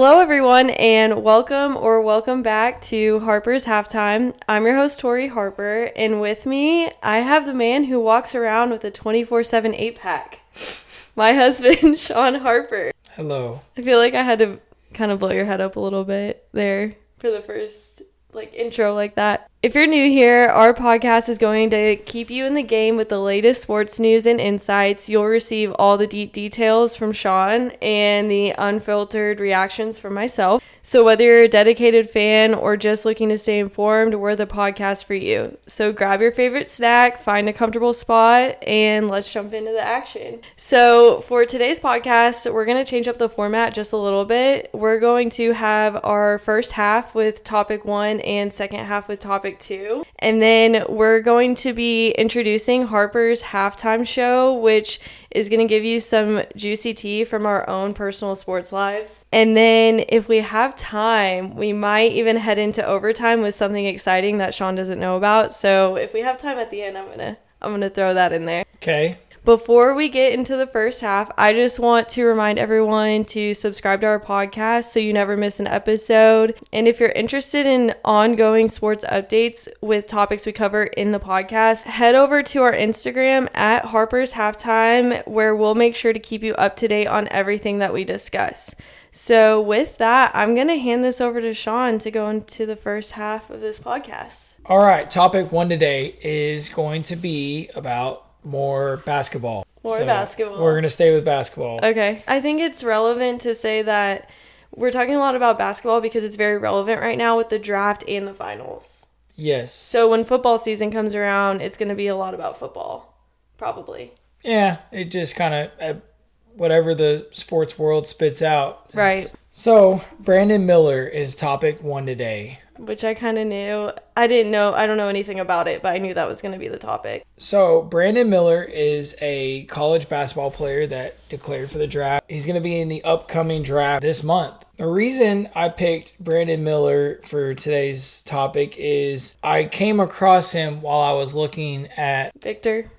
Hello, everyone, and welcome back to Harper's Halftime. I'm your host, Tori Harper, and with me, I have the man who walks around with a 24/7 8-pack, my husband, Shawn Harper. Hello. I feel like I had to kind of blow your head up a little bit there for the first intro like that. If you're new here, our podcast is going to keep you in the game with the latest sports news and insights. You'll receive all the deep details from Shawn and the unfiltered reactions from myself. So whether you're a dedicated fan or just looking to stay informed, we're the podcast for you. So grab your favorite snack, find a comfortable spot, and let's jump into the action. So for today's podcast, we're going to change up the format just a little bit. We're going to have our first half with topic 1 and second half with topic 2. And then we're going to be introducing Harper's halftime show, which is going to give you some juicy tea from our own personal sports lives. And then if we have time, we might even head into overtime with something exciting that Shawn doesn't know about. So if we have time at the end, I'm gonna throw that in there. Okay. Before we get into the first half, I just want to remind everyone to subscribe to our podcast so you never miss an episode. And if you're interested in ongoing sports updates with topics we cover in the podcast, head over to our Instagram at Harper's Halftime, where we'll make sure to keep you up to date on everything that we discuss. So with that, I'm going to hand this over to Shawn to go into the first half of this podcast. All right. Topic 1 today is going to be about more basketball. Basketball. We're going to stay with basketball. Okay. I think it's relevant to say that we're talking a lot about basketball because it's very relevant right now with the draft and the finals. Yes. So when football season comes around, it's going to be a lot about football, probably. Yeah. It just kind of, whatever the sports world spits out. Right. So Brandon Miller is topic 1 today. Which I kind of knew. I don't know anything about it, but I knew that was going to be the topic. So Brandon Miller is a college basketball player that declared for the draft. He's going to be in the upcoming draft this month. The reason I picked Brandon Miller for today's topic is I came across him while I was looking at Victor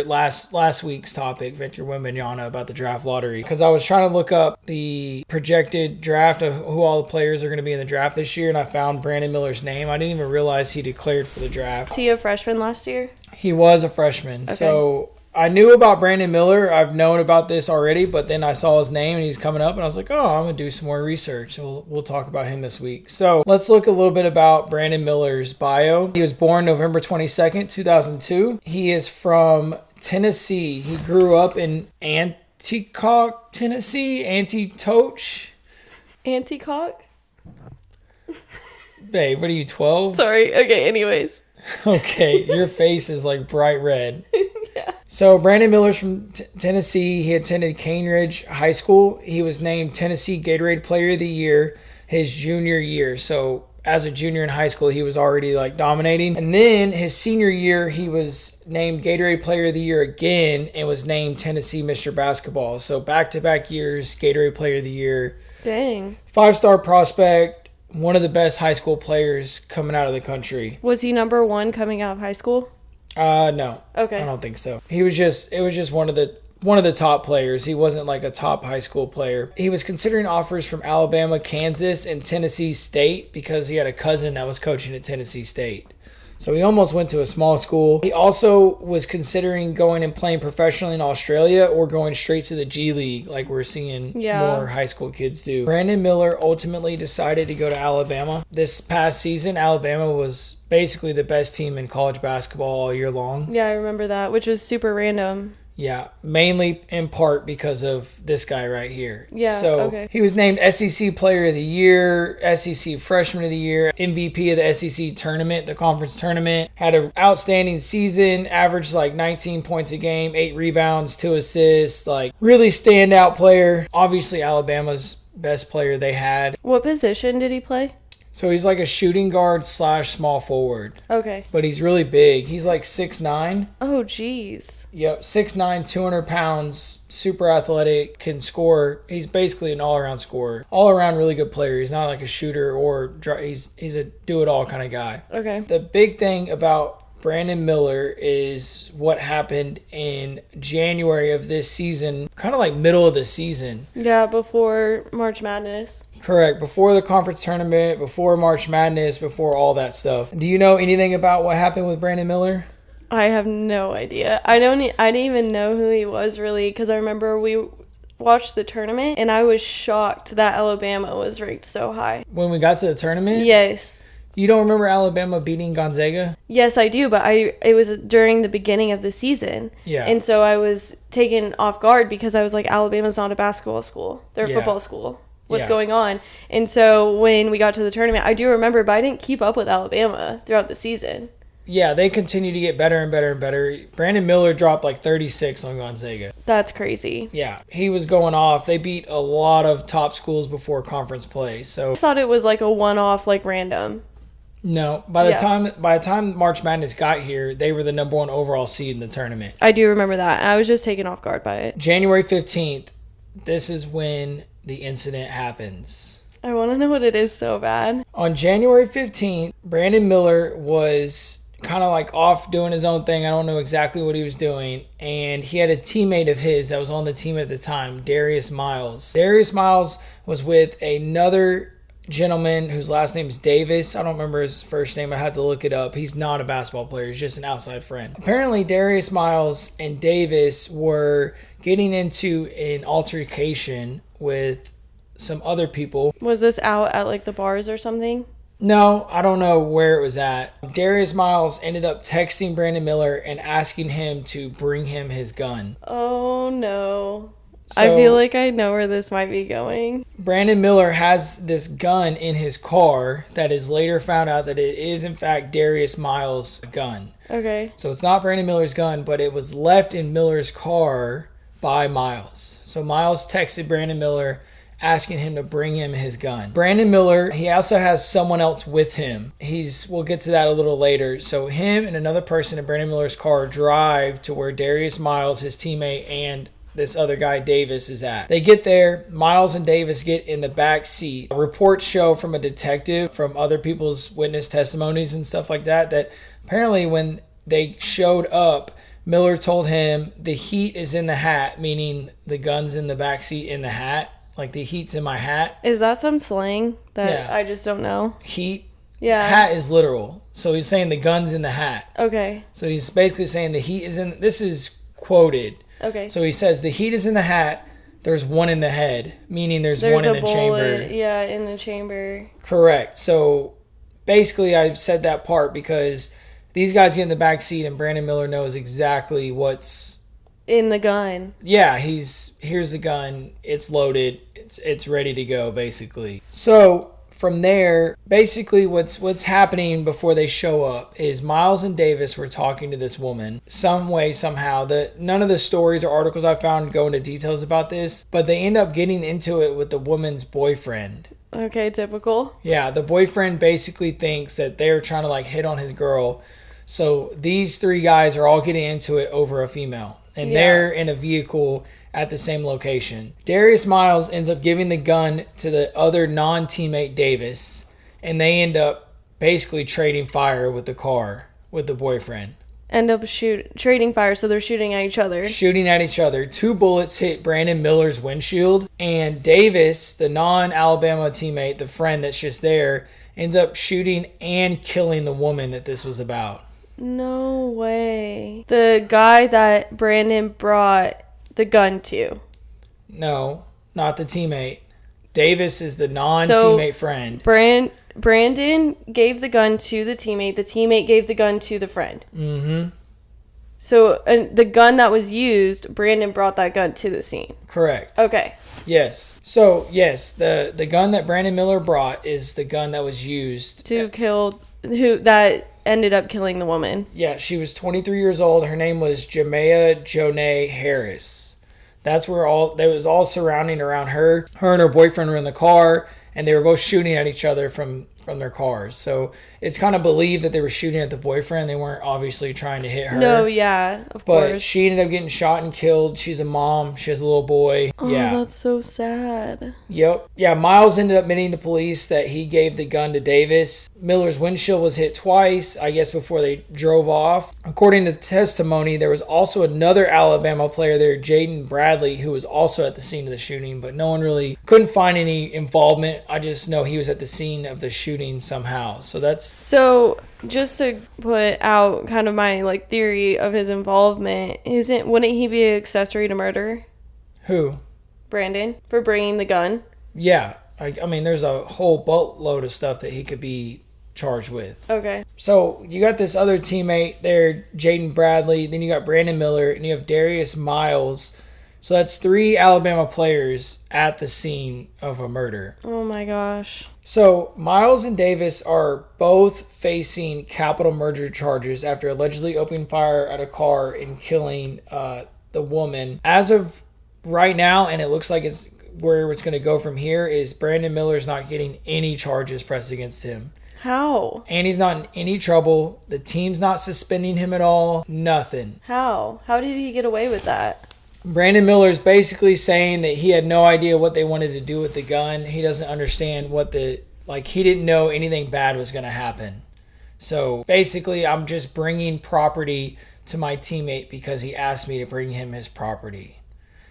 last week's topic, Victor Wembanyama, about the draft lottery, because I was trying to look up the projected draft of who all the players are going to be in the draft this year, and I found Brandon Miller's name. I didn't even realize he declared for the draft. Was he a freshman last year? He was a freshman. Okay. So I knew about Brandon Miller. I've known about this already, but then I saw his name and he's coming up and I was like, oh, I'm going to do some more research. So we'll talk about him this week. So let's look a little bit about Brandon Miller's bio. He was born November 22nd, 2002. He is from Tennessee. He grew up in Antioch, Tennessee. Antioch? Babe, what are you, 12? Sorry. Okay, anyways. Okay, your face is like bright red. Yeah. So Brandon Miller's from Tennessee. He attended Cane Ridge High School. He was named Tennessee Gatorade Player of the Year his junior year. So as a junior in high school, he was already dominating. And then his senior year, he was named Gatorade Player of the Year again and was named Tennessee Mr. Basketball. So back-to-back years, Gatorade Player of the Year. Dang. 5-star prospect. One of the best high school players coming out of the country. Was he number 1 coming out of high school? No. Okay. I don't think so. It was just one of the top players. He wasn't like a top high school player. He was considering offers from Alabama, Kansas, and Tennessee State because he had a cousin that was coaching at Tennessee State. So he almost went to a small school. He also was considering going and playing professionally in Australia or going straight to the G League like we're seeing more high school kids do. Brandon Miller ultimately decided to go to Alabama. This past season, Alabama was basically the best team in college basketball all year long. Yeah, I remember that, which was super random. Yeah, mainly in part because of this guy right here. Yeah, so okay. He was named SEC Player of the Year, SEC Freshman of the Year, MVP of the SEC tournament, the conference tournament. Had an outstanding season, averaged 19 points a game, 8 rebounds, 2 assists. Really standout player. Obviously, Alabama's best player they had. What position did he play? So he's like a shooting guard / small forward. Okay. But he's really big. He's 6'9". Oh, geez. Yep, 6'9", 200 pounds, super athletic, can score. He's basically an all-around scorer. All-around really good player. He's not like a shooter or he's a do-it-all kind of guy. Okay. The big thing about Brandon Miller is what happened in January of this season, kind of like middle of the season. Yeah, before March Madness. Correct. Before the conference tournament, before March Madness, before all that stuff. Do you know anything about what happened with Brandon Miller? I have no idea. I didn't even know who he was really, because I remember we watched the tournament and I was shocked that Alabama was ranked so high. When we got to the tournament? Yes. You don't remember Alabama beating Gonzaga? Yes, I do, but it was during the beginning of the season. Yeah. And so I was taken off guard because I was like, Alabama's not a basketball school. They're a football school. What's going on? And so when we got to the tournament, I do remember, but I didn't keep up with Alabama throughout the season. Yeah, they continue to get better and better and better. Brandon Miller dropped like 36 on Gonzaga. That's crazy. Yeah, he was going off. They beat a lot of top schools before conference play. So I just thought it was like a one-off, like random. No, by the time March Madness got here, they were the number 1 overall seed in the tournament. I do remember that. I was just taken off guard by it. January 15th, this is when the incident happens. I want to know what it is so bad. On January 15th, Brandon Miller was kind of like off doing his own thing. I don't know exactly what he was doing. And he had a teammate of his that was on the team at the time, Darius Miles. Darius Miles was with another gentleman whose last name is Davis. I don't remember his first name. I had to look it up. He's not a basketball player. He's just an outside friend. Apparently, Darius Miles and Davis were getting into an altercation with some other people. Was this out at like the bars or something? No, I don't know where it was at. Darius Miles ended up texting Brandon Miller and asking him to bring him his gun. Oh, no. So, I feel like I know where this might be going. Brandon Miller has this gun in his car that is later found out that it is, in fact, Darius Miles' gun. Okay. So it's not Brandon Miller's gun, but it was left in Miller's car by Miles. So Miles texted Brandon Miller asking him to bring him his gun. Brandon Miller, he also has someone else with him. We'll get to that a little later. So him and another person in Brandon Miller's car drive to where Darius Miles, his teammate, and this other guy Davis is at. They get there. Miles and Davis get in the back seat. Reports show from a detective, from other people's witness testimonies and stuff like that, that apparently when they showed up, Miller told him the heat is in the hat, meaning the gun's in the back seat in the hat. Like the heat's in my hat. Is that some slang that I just don't know? Heat? Yeah. Hat is literal. So he's saying the gun's in the hat. Okay. So he's basically saying the heat is in... This is quoted. Okay. So he says the heat is in the hat. There's one in the head, meaning there's one in the chamber. Yeah, in the chamber. Correct. So basically I said that part because these guys get in the back seat and Brandon Miller knows exactly what's... in the gun. Yeah, here's the gun. It's loaded. It's ready to go, basically. So from there, basically what's happening before they show up is Miles and Davis were talking to this woman some way, somehow. None of the stories or articles I found go into details about this, but they end up getting into it with the woman's boyfriend. Okay, typical. Yeah, the boyfriend basically thinks that they're trying to like hit on his girl. So these 3 guys are all getting into it over a female. And they're in a vehicle at the same location. Darius Miles ends up giving the gun to the other non-teammate Davis. And they end up basically trading fire with the car, with the boyfriend. End up trading fire, so they're shooting at each other. Shooting at each other. 2 bullets hit Brandon Miller's windshield. And Davis, the non-Alabama teammate, the friend that's just there, ends up shooting and killing the woman that this was about. No way. The guy that Brandon brought the gun to. No, not the teammate. Davis is the non-teammate friend. Brandon gave the gun to the teammate gave the gun to the friend. Mm-hmm. So the gun that was used, Brandon brought that gun to the scene. Correct. Okay. Yes. So, yes, the gun that Brandon Miller brought is the gun that was used to kill that ended up killing the woman. Yeah, she was 23 years old. Her name was Jamea Jonay Harris. That's where that was all surrounding around her. Her and her boyfriend were in the car, and they were both shooting at each other from from their cars. So it's kind of believed that they were shooting at the boyfriend. They weren't obviously trying to hit her. No, yeah, of but course. She ended up getting shot and killed. She's a mom. She has a little boy. Oh, that's so sad. Yep. Yeah, Miles ended up admitting to police that he gave the gun to Davis. Miller's windshield was hit twice, I guess, before they drove off. According to testimony, there was also another Alabama player there, Jaden Bradley, who was also at the scene of the shooting, but no one really couldn't find any involvement. I just know he was at the scene of the shooting somehow. So just to put out kind of my like theory of his involvement, wouldn't he be an accessory to murder? Who? Brandon, for bringing the gun. Yeah. I mean, there's a whole boatload of stuff that he could be charged with. Okay. So you got this other teammate there, Jaden Bradley. Then you got Brandon Miller, and you have Darius Miles. So that's 3 Alabama players at the scene of a murder. Oh my gosh. So Miles and Davis are both facing capital murder charges after allegedly opening fire at a car and killing the woman. As of right now, and it looks like it's where it's going to go from here, is Brandon Miller's not getting any charges pressed against him. How? And he's not in any trouble. The team's not suspending him at all. Nothing. How did he get away with that? Brandon Miller's basically saying that he had no idea what they wanted to do with the gun. He doesn't understand he didn't know anything bad was going to happen. So basically, I'm just bringing property to my teammate because he asked me to bring him his property.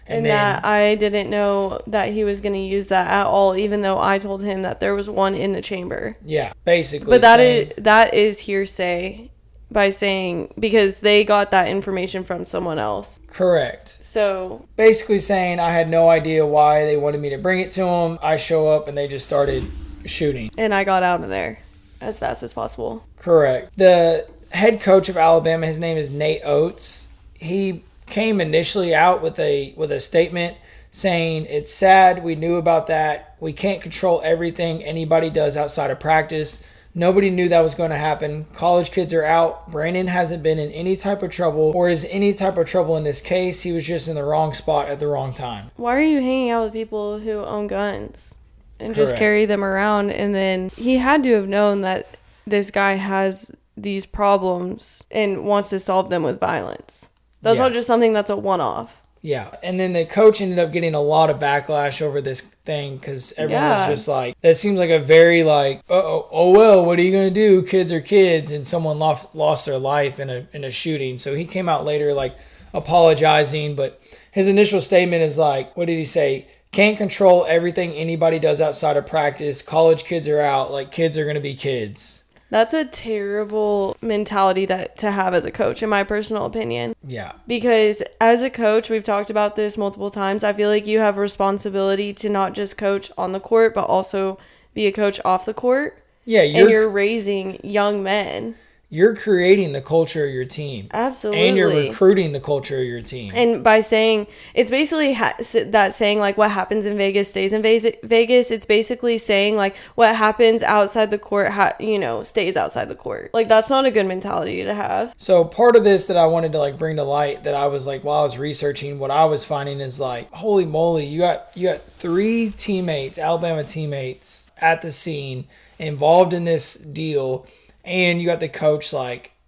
And that I didn't know that he was going to use that at all, even though I told him that there was one in the chamber. Yeah, basically. But that is hearsay because they got that information from someone else. Correct. So basically saying I had no idea why they wanted me to bring it to them. I show up and they just started shooting. And I got out of there as fast as possible. Correct. The head coach of Alabama, his name is Nate Oates. He came initially out with a statement saying, "It's sad, we knew about that. We can't control everything anybody does outside of practice. Nobody knew that was going to happen. College kids are out. Brandon hasn't been in any type of trouble or is any type of trouble in this case. He was just in the wrong spot at the wrong time." Why are you hanging out with people who own guns and Correct. just carry them around? And then he had to have known that this guy has these problems and wants to solve them with violence. That's not just something that's a one-off. Yeah. And then the coach ended up getting a lot of backlash over this thing because everyone was just like, that seems like a very oh well, what are you going to do? Kids are kids. And someone lost their life in a shooting. So he came out later apologizing. But his initial statement is what did he say? Can't control everything anybody does outside of practice. College kids are out. Kids are going to be kids. That's a terrible mentality to have as a coach, in my personal opinion. Yeah. Because as a coach, we've talked about this multiple times. I feel like you have a responsibility to not just coach on the court, but also be a coach off the court. Yeah. You're raising young men. You're creating the culture of your team. Absolutely. And you're recruiting the culture of your team. And by saying, it's basically that saying, what happens in Vegas stays in Vegas. It's basically saying, what happens outside the court, stays outside the court. That's not a good mentality to have. So part of this that I wanted to, bring to light that I was, while I was researching, what I was finding is, holy moly, you got 3 teammates, Alabama teammates, at the scene, involved in this deal. And you got the coach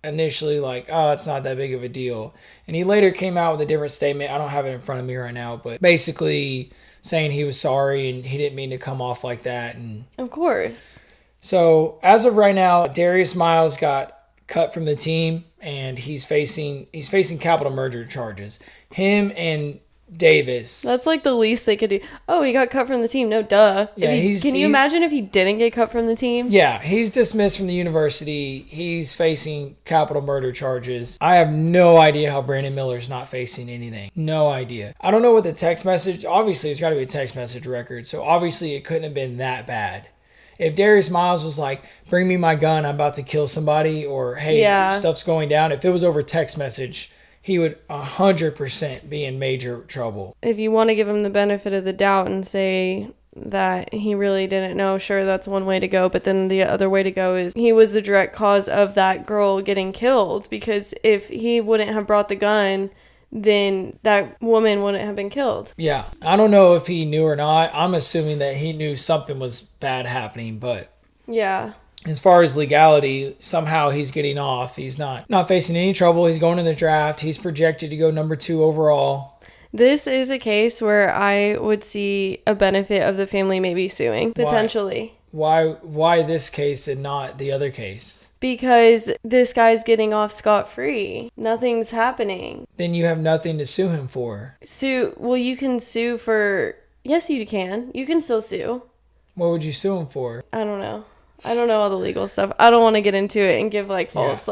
initially oh, it's not that big of a deal. And he later came out with a different statement. I don't have it in front of me right now, but basically saying he was sorry and he didn't mean to come off like that. And of course. So as of right now, Darius Miles got cut from the team and he's facing capital murder charges. Him and Davis. That's the least they could do. Oh, he got cut from the team. No, duh. Yeah, can you imagine if he didn't get cut from the team? Yeah, he's dismissed from the university. He's facing capital murder charges. I have no idea how Brandon Miller's not facing anything. No idea. I don't know what the text message. Obviously, it's got to be a text message record. So obviously, it couldn't have been that bad. If Darius Miles was bring me my gun, I'm about to kill somebody, or hey, stuff's going down. If it was over text message, he would 100% be in major trouble. If you want to give him the benefit of the doubt and say that he really didn't know, sure, that's one way to go. But then the other way to go is he was the direct cause of that girl getting killed, because if he wouldn't have brought the gun, then that woman wouldn't have been killed. Yeah. I don't know if he knew or not. I'm assuming that he knew something was bad happening, but Yeah. As far as legality, somehow he's getting off. He's not facing any trouble. He's going in the draft. He's projected to go number 2 overall. This is a case where I would see a benefit of the family maybe suing, potentially. Why this case and not the other case? Because this guy's getting off scot-free. Nothing's happening. Then you have nothing to sue him for. Well, you can sue for... Yes, you can. You can still sue. What would you sue him for? I don't know. I don't know all the legal stuff. I don't want to get into it and give false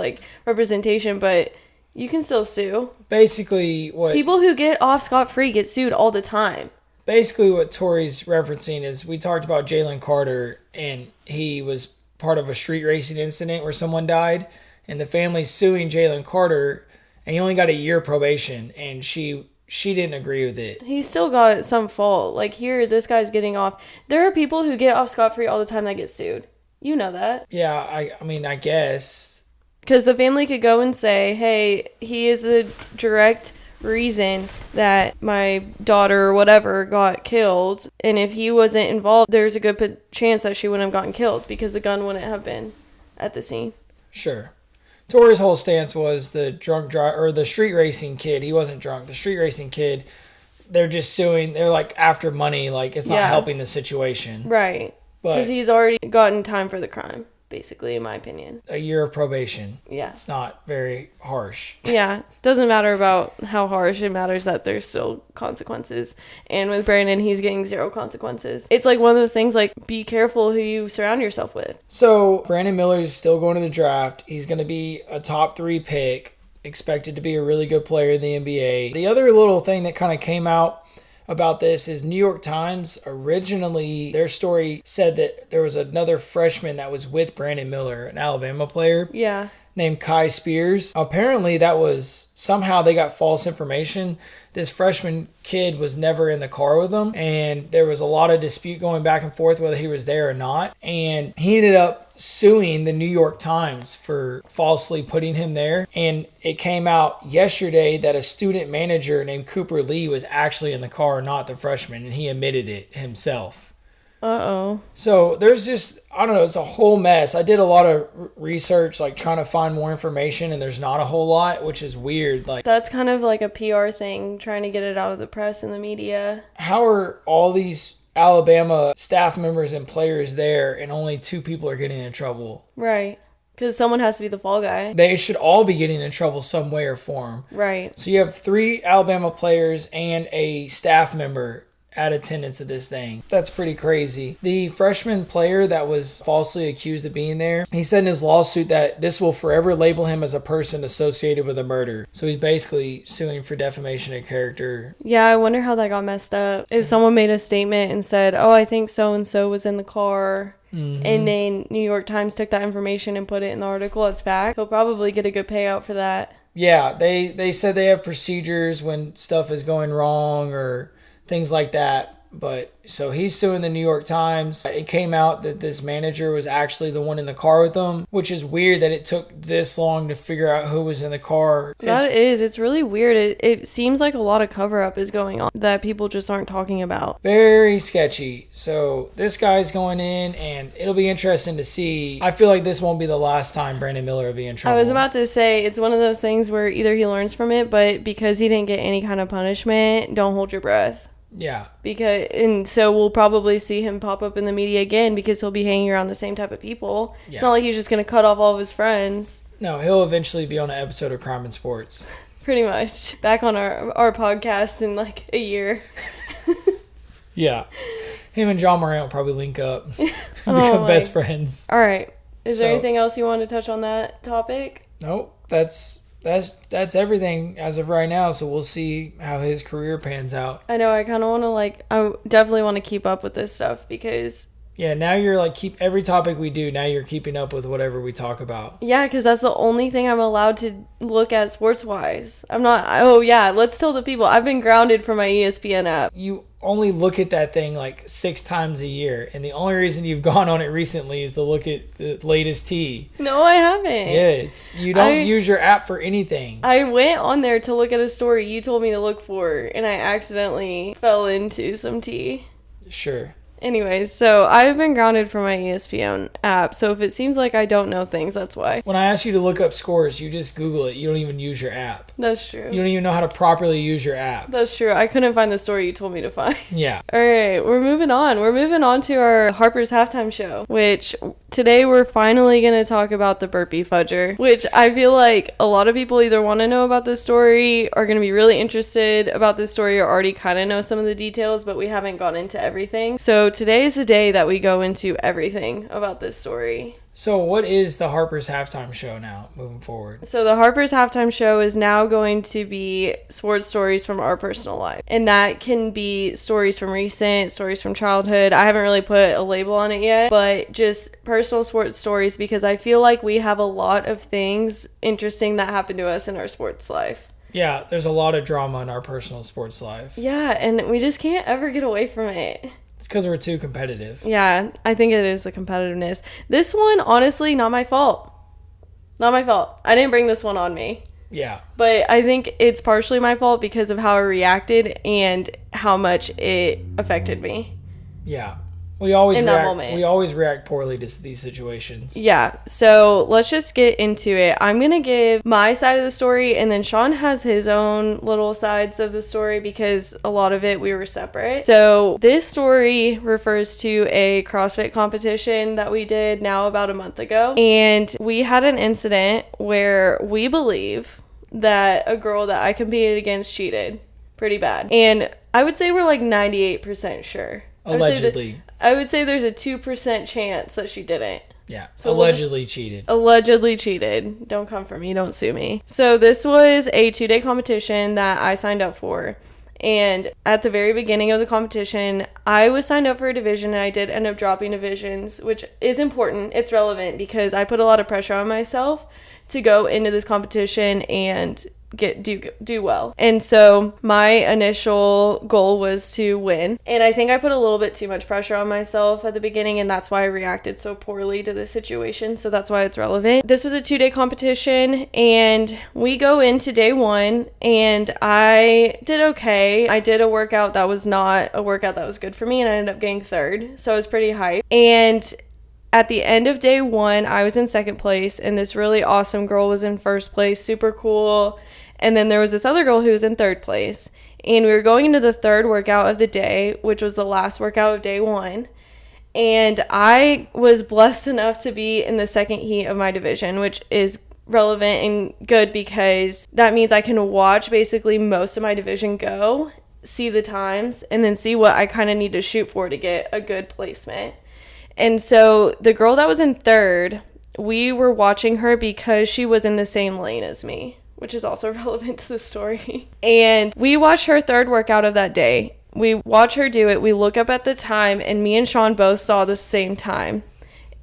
representation, but you can still sue. Basically, what people who get off scot-free get sued all the time. Basically, what Tori's referencing is we talked about Jalen Carter, and he was part of a street racing incident where someone died, and the family's suing Jalen Carter, and he only got a year probation, and she didn't agree with it. He still got some fault. Here, this guy's getting off. There are people who get off scot-free all the time that get sued. You know that. Yeah, I mean, I guess. Because the family could go and say, hey, he is a direct reason that my daughter or whatever got killed. And if he wasn't involved, there's a good chance that she wouldn't have gotten killed because the gun wouldn't have been at the scene. Sure. Tori's whole stance was the drunk driver, or the street racing kid. He wasn't drunk. The street racing kid, they're just suing. They're after money. It's not helping the situation. Right. Because he's already gotten time for the crime, basically, in my opinion. A year of probation. Yeah. It's not very harsh. Yeah. Doesn't matter about how harsh. It matters that there's still consequences. And with Brandon, he's getting 0 consequences. It's one of those things, be careful who you surround yourself with. So, Brandon Miller's still going to the draft. He's going to be a top 3 pick, expected to be a really good player in the NBA. The other little thing that kind of came out about this is New York Times originally, their story said that there was another freshman that was with Brandon Miller, an Alabama player. Yeah. Named Kai Spears. Apparently that was somehow they got false information. This freshman kid was never in the car with them, and there was a lot of dispute going back and forth whether he was there or not. And he ended up suing the New York Times for falsely putting him there. And it came out yesterday that a student manager named Cooper Lee was actually in the car, not the freshman, and he admitted it himself. Uh-oh. So there's just, I don't know, it's a whole mess. I did a lot of research, trying to find more information, and there's not a whole lot, which is weird. That's kind of a PR thing, trying to get it out of the press and the media. How are all these Alabama staff members and players there, and only 2 people are getting in trouble? Right. Because someone has to be the fall guy. They should all be getting in trouble some way or form. Right. So you have 3 Alabama players and a staff member at attendance of this thing. That's pretty crazy. The freshman player that was falsely accused of being there, he said in his lawsuit that this will forever label him as a person associated with a murder. So he's basically suing for defamation of character. Yeah, I wonder how that got messed up. If someone made a statement and said, oh, I think so-and-so was in the car, and then New York Times took that information and put it in the article as fact, he'll probably get a good payout for that. Yeah, they said they have procedures when stuff is going wrong or things like that. But so he's suing the New York Times. It came out that this manager was actually the one in the car with them, which is weird that it took this long to figure out who was in the car. It's really weird. It seems like a lot of cover-up is going on that people just aren't talking about. Very sketchy. So this guy's going in, and it'll be interesting to see. I feel like this won't be the last time Brandon Miller will be in trouble. I was about to say, it's one of those things where either he learns from it, but because he didn't get any kind of punishment, don't hold your breath. Yeah. And so we'll probably see him pop up in the media again because he'll be hanging around the same type of people. Yeah. It's not like he's just going to cut off all of his friends. No, he'll eventually be on an episode of Crime and Sports. Pretty much. Back on our podcast in a year. Yeah. Him and John Morant will probably link up. Become best friends. All right. Is there anything else you want to touch on that topic? Nope. That's everything as of right now, so we'll see how his career pans out. I know, I kind of want to I definitely want to keep up with this stuff because... Yeah, now you're keep every topic we do, now you're keeping up with whatever we talk about. Yeah, because that's the only thing I'm allowed to look at sports-wise. I'm not... let's tell the people. I've been grounded from my ESPN app. You only look at that thing 6 times a year, and the only reason you've gone on it recently is to look at the latest tea. No, I haven't. Yes. You don't use your app for anything. I went on there to look at a story you told me to look for, and I accidentally fell into some tea. Sure. Anyways, so I've been grounded from my ESPN app, so if it seems like I don't know things, that's why. When I ask you to look up scores, you just Google it. You don't even use your app. That's true. You don't even know how to properly use your app. That's true. I couldn't find the story you told me to find. Yeah. All right, we're moving on. We're moving on to our Harper's halftime show, which today we're finally going to talk about the Burpee Fudger, which I feel like a lot of people either want to know about this story, are going to be really interested about this story, or already kind of know some of the details, but we haven't gone into everything. So today is the day that we go into everything about this story. So what is the Harper's halftime show now, moving forward? So the Harper's halftime show is now going to be sports stories from our personal life. And that can be stories from recent, stories from childhood. I haven't really put a label on it yet, but just personal sports stories, because I feel like we have a lot of things interesting that happen to us in our sports life. Yeah, there's a lot of drama in our personal sports life. Yeah, and we just can't ever get away from it. It's because we're too competitive. Yeah, I think it is the competitiveness. This one, honestly, not my fault. Not my fault. I didn't bring this one on me. Yeah. But I think it's partially my fault because of how I reacted and how much it affected me. Yeah. We always in that moment. We always react poorly to these situations. Yeah. So let's just get into it. I'm going to give my side of the story, and then Shawn has his own little sides of the story because a lot of it we were separate. So this story refers to a CrossFit competition that we did now about a month ago. And we had an incident where we believe that a girl that I competed against cheated pretty bad. And I would say we're like 98% sure. Allegedly. I would say there's a 2% chance that she didn't. Yeah. So allegedly cheated. Allegedly cheated. Don't come for me. Don't sue me. So this was a 2-day competition that I signed up for. And at the very beginning of the competition, I was signed up for a division, and I did end up dropping divisions, which is important. It's relevant because I put a lot of pressure on myself to go into this competition and do well. And so my initial goal was to win, and I think I put a little bit too much pressure on myself at the beginning, and that's why I reacted so poorly to this situation. So that's why it's relevant. This was a 2-day competition, and we go into day 1, and I did okay. I did a workout that was not a workout that was good for me, and I ended up getting 3rd, so I was pretty hyped. And at the end of day 1, I was in 2nd place, and this really awesome girl was in 1st place, super cool. And then there was this other girl who was in 3rd place. And we were going into the 3rd workout of the day, which was the last workout of day 1. And I was blessed enough to be in the 2nd heat of my division, which is relevant and good because that means I can watch basically most of my division go, see the times, and then see what I kind of need to shoot for to get a good placement. And so the girl that was in 3rd, we were watching her because she was in the same lane as me, which is also relevant to the story. And we watched her 3rd workout of that day. We watch her do it. We look up at the time, and me and Shawn both saw the same time.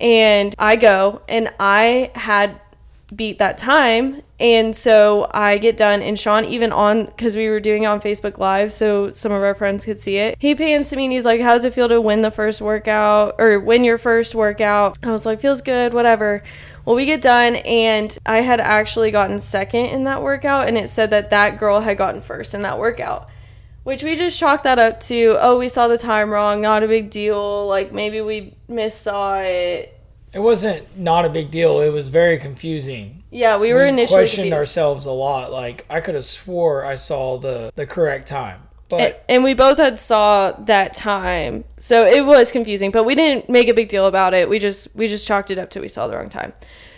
And I go, and I had beat that time. And so I get done, and Shawn, even on, because we were doing it on Facebook Live so some of our friends could see it, he pans to me and he's like, how does it feel to win the first workout, or win your first workout? I was like, feels good, whatever. Well, we get done, and I had actually gotten 2nd in that workout, and it said that that girl had gotten 1st in that workout, which we just chalked that up to, oh, we saw the time wrong, not a big deal, like maybe we missaw it. It wasn't not a big deal. It was very confusing. Yeah, we were initially questioned confused. Ourselves a lot. Like, I could have swore I saw the correct time. But and we both had saw that time. So it was confusing, but we didn't make a big deal about it. We just chalked it up to we saw the wrong time.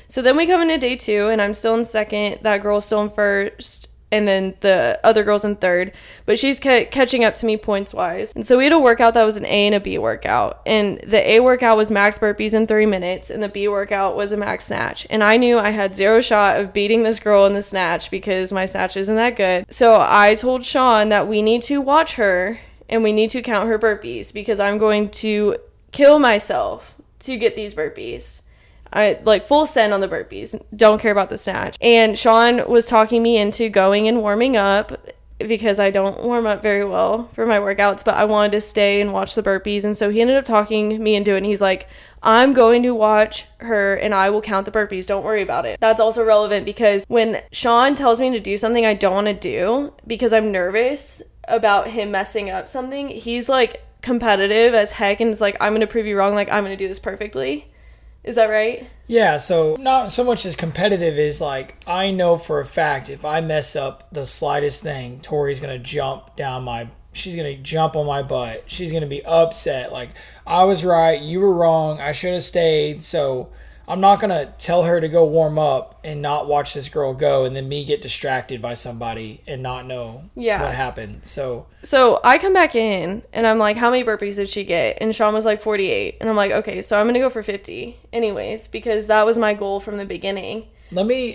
So then we come into day 2, and I'm still in 2nd. That girl's still in 1st. And then the other girl's in 3rd, but she's catching up to me points wise. And so we had a workout that was an A and a B workout, and the A workout was max burpees in 3 minutes, and the B workout was a max snatch. And I knew I had 0 shot of beating this girl in the snatch because my snatch isn't that good. So I told Shawn that we need to watch her and we need to count her burpees because I'm going to kill myself to get these burpees. I like full send on the burpees. Don't care about the snatch. And Shawn was talking me into going and warming up because I don't warm up very well for my workouts, but I wanted to stay and watch the burpees. And so he ended up talking me into it. And he's like, I'm going to watch her and I will count the burpees. Don't worry about it. That's also relevant because when Shawn tells me to do something I don't want to do because I'm nervous about him messing up something, he's like competitive as heck and is like, I'm going to prove you wrong. Like, I'm going to do this perfectly. Is that right? Yeah, so not so much as competitive as like, I know for a fact if I mess up the slightest thing, Tori's going to she's going to jump on my butt. She's going to be upset. Like, I was right, you were wrong, I should have stayed. So I'm not going to tell her to go warm up and not watch this girl go and then me get distracted by somebody and not know what happened. So I come back in and I'm like, how many burpees did she get? And Shawn was like 48. And I'm like, okay, so I'm going to go for 50 anyways, because that was my goal from the beginning.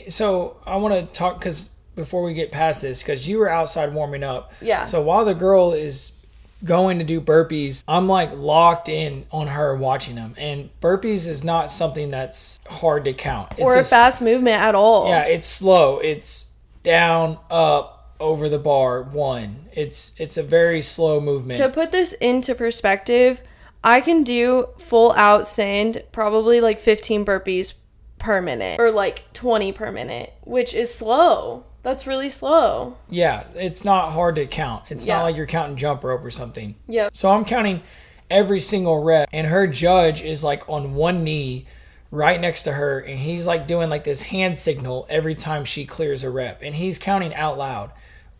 So I want to talk, because before we get past this, because you were outside warming up. Yeah. So while the girl is going to do burpees, I'm like locked in on her watching them. And burpees is not something that's hard to count. Or a fast movement at all. Yeah, it's slow. It's down, up, over the bar, one. It's a very slow movement. To put this into perspective, I can do full out send probably like 15 burpees per minute or like 20 per minute, which is slow. That's really slow. Yeah, it's not hard to count. It's not like you're counting jump rope or something. Yeah. So I'm counting every single rep, and her judge is like on one knee right next to her, and he's like doing like this hand signal every time she clears a rep, and he's counting out loud,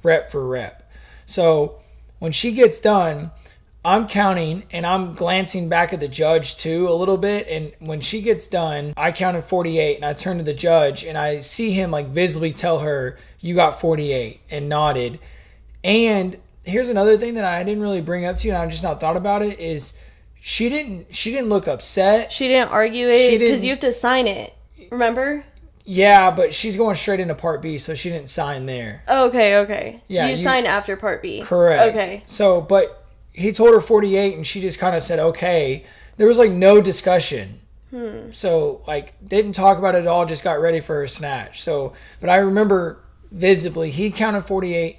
rep for rep. So when she gets done, I'm counting and I'm glancing back at the judge too a little bit. And when she gets done, I counted 48 and I turn to the judge and I see him like visibly tell her, you got 48, and nodded. And here's another thing that I didn't really bring up to you and I just not thought about it is she didn't look upset. She didn't argue it because you have to sign it. Remember? Yeah, but she's going straight into Part B, so she didn't sign there. Okay. Yeah, you signed after Part B. Correct. Okay. So, but he told her 48 and she just kind of said, okay. There was like no discussion. So like didn't talk about it at all, just got ready for her snatch. So, but I remember visibly he counted 48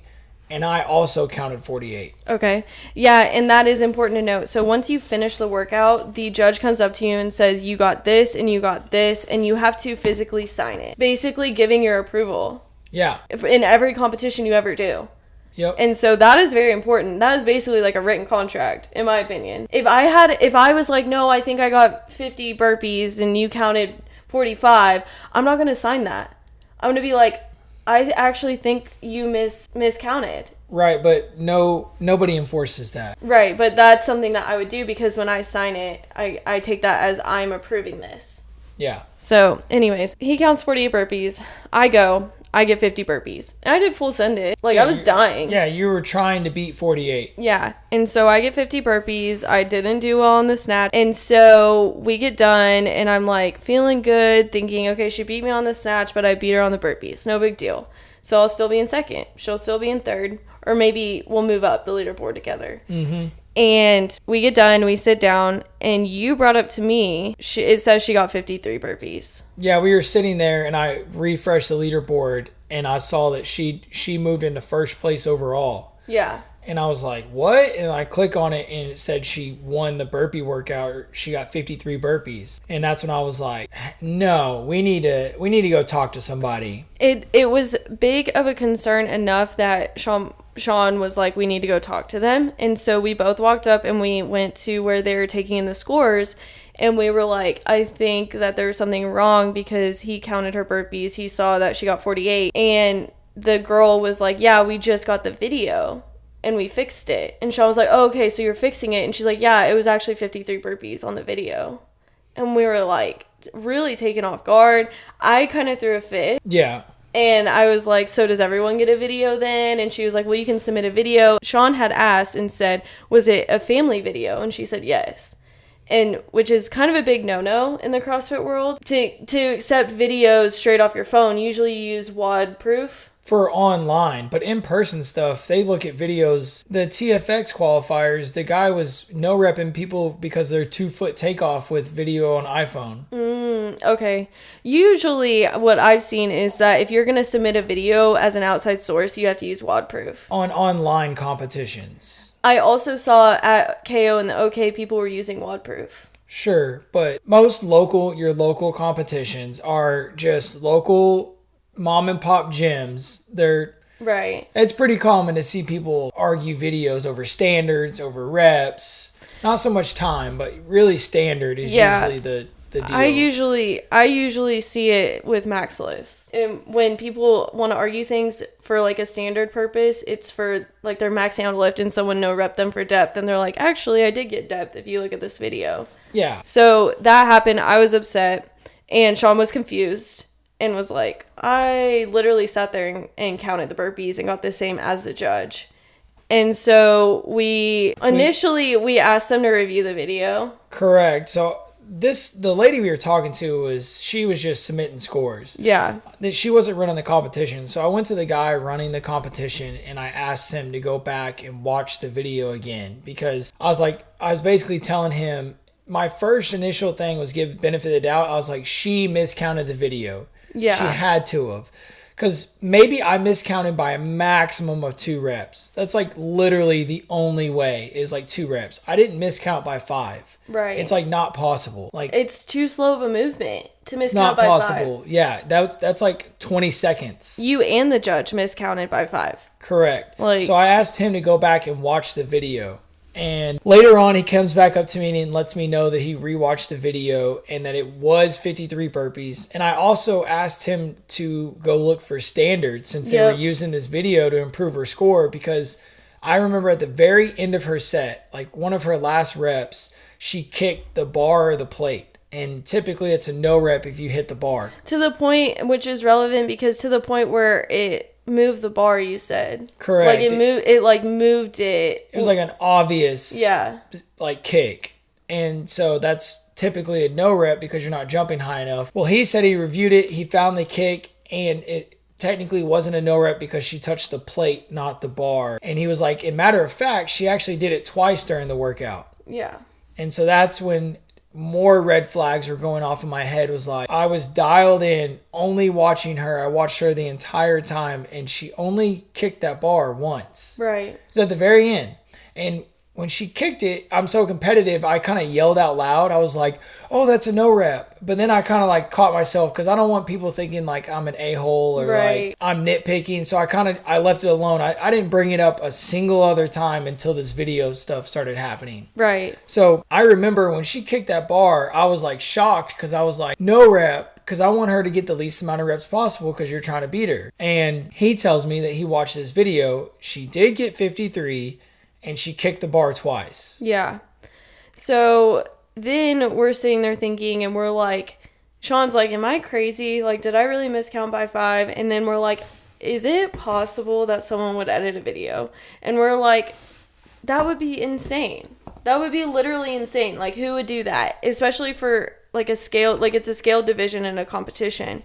and I also counted 48. Okay. Yeah, and that is important to note. So once you finish the workout, the judge comes up to you and says, you got this and you got this, and you have to physically sign it. Basically giving your approval. Yeah. In every competition you ever do. Yep. And so that is very important. That is basically like a written contract, in my opinion. If I was like, no, I think I got 50 burpees and you counted 45, I'm not going to sign that. I'm going to be like, I actually think you miscounted. Right, but nobody enforces that. Right, but that's something that I would do because when I sign it, I take that as I'm approving this. Yeah. So, anyways, he counts 48 burpees. I get 50 burpees. And I did full send it. Like, I was dying. Yeah, you were trying to beat 48. Yeah. And so I get 50 burpees. I didn't do well on the snatch. And so we get done, and I'm, like, feeling good, thinking, okay, she beat me on the snatch, but I beat her on the burpees. No big deal. So I'll still be in second. She'll still be in third. Or maybe we'll move up the leaderboard together. Mm-hmm. And we get done, we sit down, and you brought up to me, it says she got 53 burpees. Yeah, we were sitting there, and I refreshed the leaderboard, and I saw that she moved into first place overall. Yeah. And I was like, what? And I click on it, and it said she won the burpee workout. She got 53 burpees. And that's when I was like, no, we need to go talk to somebody. It was big of a concern enough that Shawn was like, we need to go talk to them. And so we both walked up and we went to where they were taking in the scores. And we were like, I think that there's something wrong because he counted her burpees. He saw that she got 48. And the girl was like, yeah, we just got the video and we fixed it. And Shawn was like, oh, okay, so you're fixing it. And she's like, yeah, it was actually 53 burpees on the video. And we were like really taken off guard. I kind of threw a fit. Yeah. And I was like, so does everyone get a video then? And she was like, well, you can submit a video. Shawn had asked and said, was it a family video? And she said yes. And which is kind of a big no-no in the CrossFit world. To accept videos straight off your phone, usually you use WAD proof. For online, but in-person stuff, they look at videos. The TFX qualifiers, the guy was no repping people because they're 2-foot takeoff with video on iPhone. Okay. Usually what I've seen is that if you're going to submit a video as an outside source, you have to use WAD proof. On online competitions. I also saw at KO and the OK people were using WAD proof. Sure, but most your local competitions are just local mom and pop gyms. Right. It's pretty common to see people argue videos over standards, over reps. Not so much time, but really standard is usually the deal. I usually see it with max lifts. And when people want to argue things for like a standard purpose, it's for like they're maxing out a lift and someone no rep them for depth, and they're like, actually I did get depth if you look at this video. Yeah. So that happened. I was upset, and Shawn was confused and was like, I literally sat there and counted the burpees and got the same as the judge. And so we asked them to review the video. Correct. So the lady we were talking to she was just submitting scores. Yeah. She wasn't running the competition. So I went to the guy running the competition and I asked him to go back and watch the video again, because I was basically telling him, my first initial thing was give benefit of the doubt. I was like, she miscounted the video. Yeah. She had to have. Because maybe I miscounted by a maximum of 2 reps. That's like literally the only way is like 2 reps. I didn't miscount by 5. Right. It's like not possible. Like, it's too slow of a movement to miscount by 5. It's not possible. Yeah, that's like 20 seconds. You and the judge miscounted by 5. Correct. So I asked him to go back and watch the video. And later on, he comes back up to me and lets me know that he rewatched the video and that it was 53 burpees. And I also asked him to go look for standards, since they were using this video to improve her score, because I remember at the very end of her set, like one of her last reps, she kicked the bar or the plate. And typically it's a no rep if you hit the bar. To the point, which is relevant, because to the point where it moved the bar, you said. Correct. Like it moved it. It was like an obvious like kick. And so that's typically a no rep because you're not jumping high enough. Well, he said he reviewed it, he found the kick, and it technically wasn't a no rep because she touched the plate, not the bar. And he was like, in matter of fact, she actually did it twice during the workout. Yeah. And so that's when more red flags were going off in my head. Was like, I was dialed in, only watching her. I watched her the entire time, and she only kicked that bar once. Right. It was at the very end. And when she kicked it, I'm so competitive, I kind of yelled out loud. I was like, oh, that's a no rep. But then I kind of like caught myself, because I don't want people thinking like I'm an a-hole or like I'm nitpicking. So I left it alone. I didn't bring it up a single other time until this video stuff started happening. Right. So I remember when she kicked that bar, I was like shocked, because I was like, no rep, because I want her to get the least amount of reps possible, because you're trying to beat her. And he tells me that he watched this video. She did get 53. And she kicked the bar twice. Yeah. So then we're sitting there thinking, and we're like, Shawn's like, am I crazy? Like, did I really miscount by 5? And then we're like, is it possible that someone would edit a video? And we're like, that would be insane. That would be literally insane. Like, who would do that? Especially for like a scale, like it's a scale division in a competition.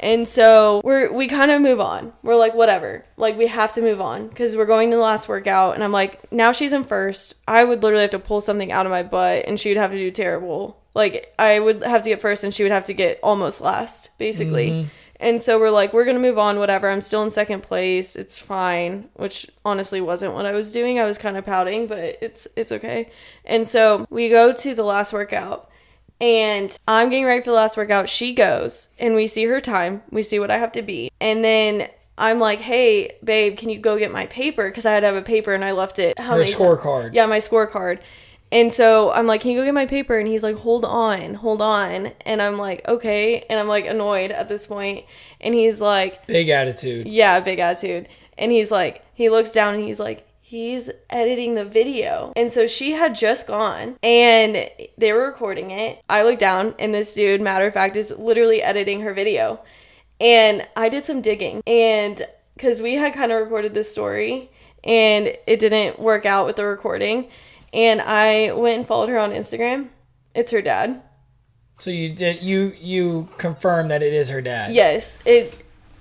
And so we kind of move on. We're like, whatever. Like, we have to move on because we're going to the last workout. And I'm like, now she's in first. I would literally have to pull something out of my butt, and she would have to do terrible. Like, I would have to get first, and she would have to get almost last, basically. Mm-hmm. And so we're like, we're going to move on, whatever. I'm still in second place. It's fine, which honestly wasn't what I was doing. I was kind of pouting, but it's okay. And so we go to the last workout. And I'm getting ready for the last workout. She goes, and we see her time. We see what I have to beat. And then I'm like, hey, babe, can you go get my paper? Because I had to have a paper, and I left it. Her scorecard. Yeah, my scorecard. And so I'm like, can you go get my paper? And he's like, hold on. And I'm like, okay. And I'm like annoyed at this point. And he's like, big attitude. Yeah, big attitude. And he's like, he looks down, and he's like, he's editing the video. And so she had just gone, and they were recording it. I looked down, and this dude, matter of fact, is literally editing her video. And I did some digging, and because we had kind of recorded this story, and it didn't work out with the recording, and I went and followed her on Instagram. It's her dad. So you confirmed that it is her dad? Yes. It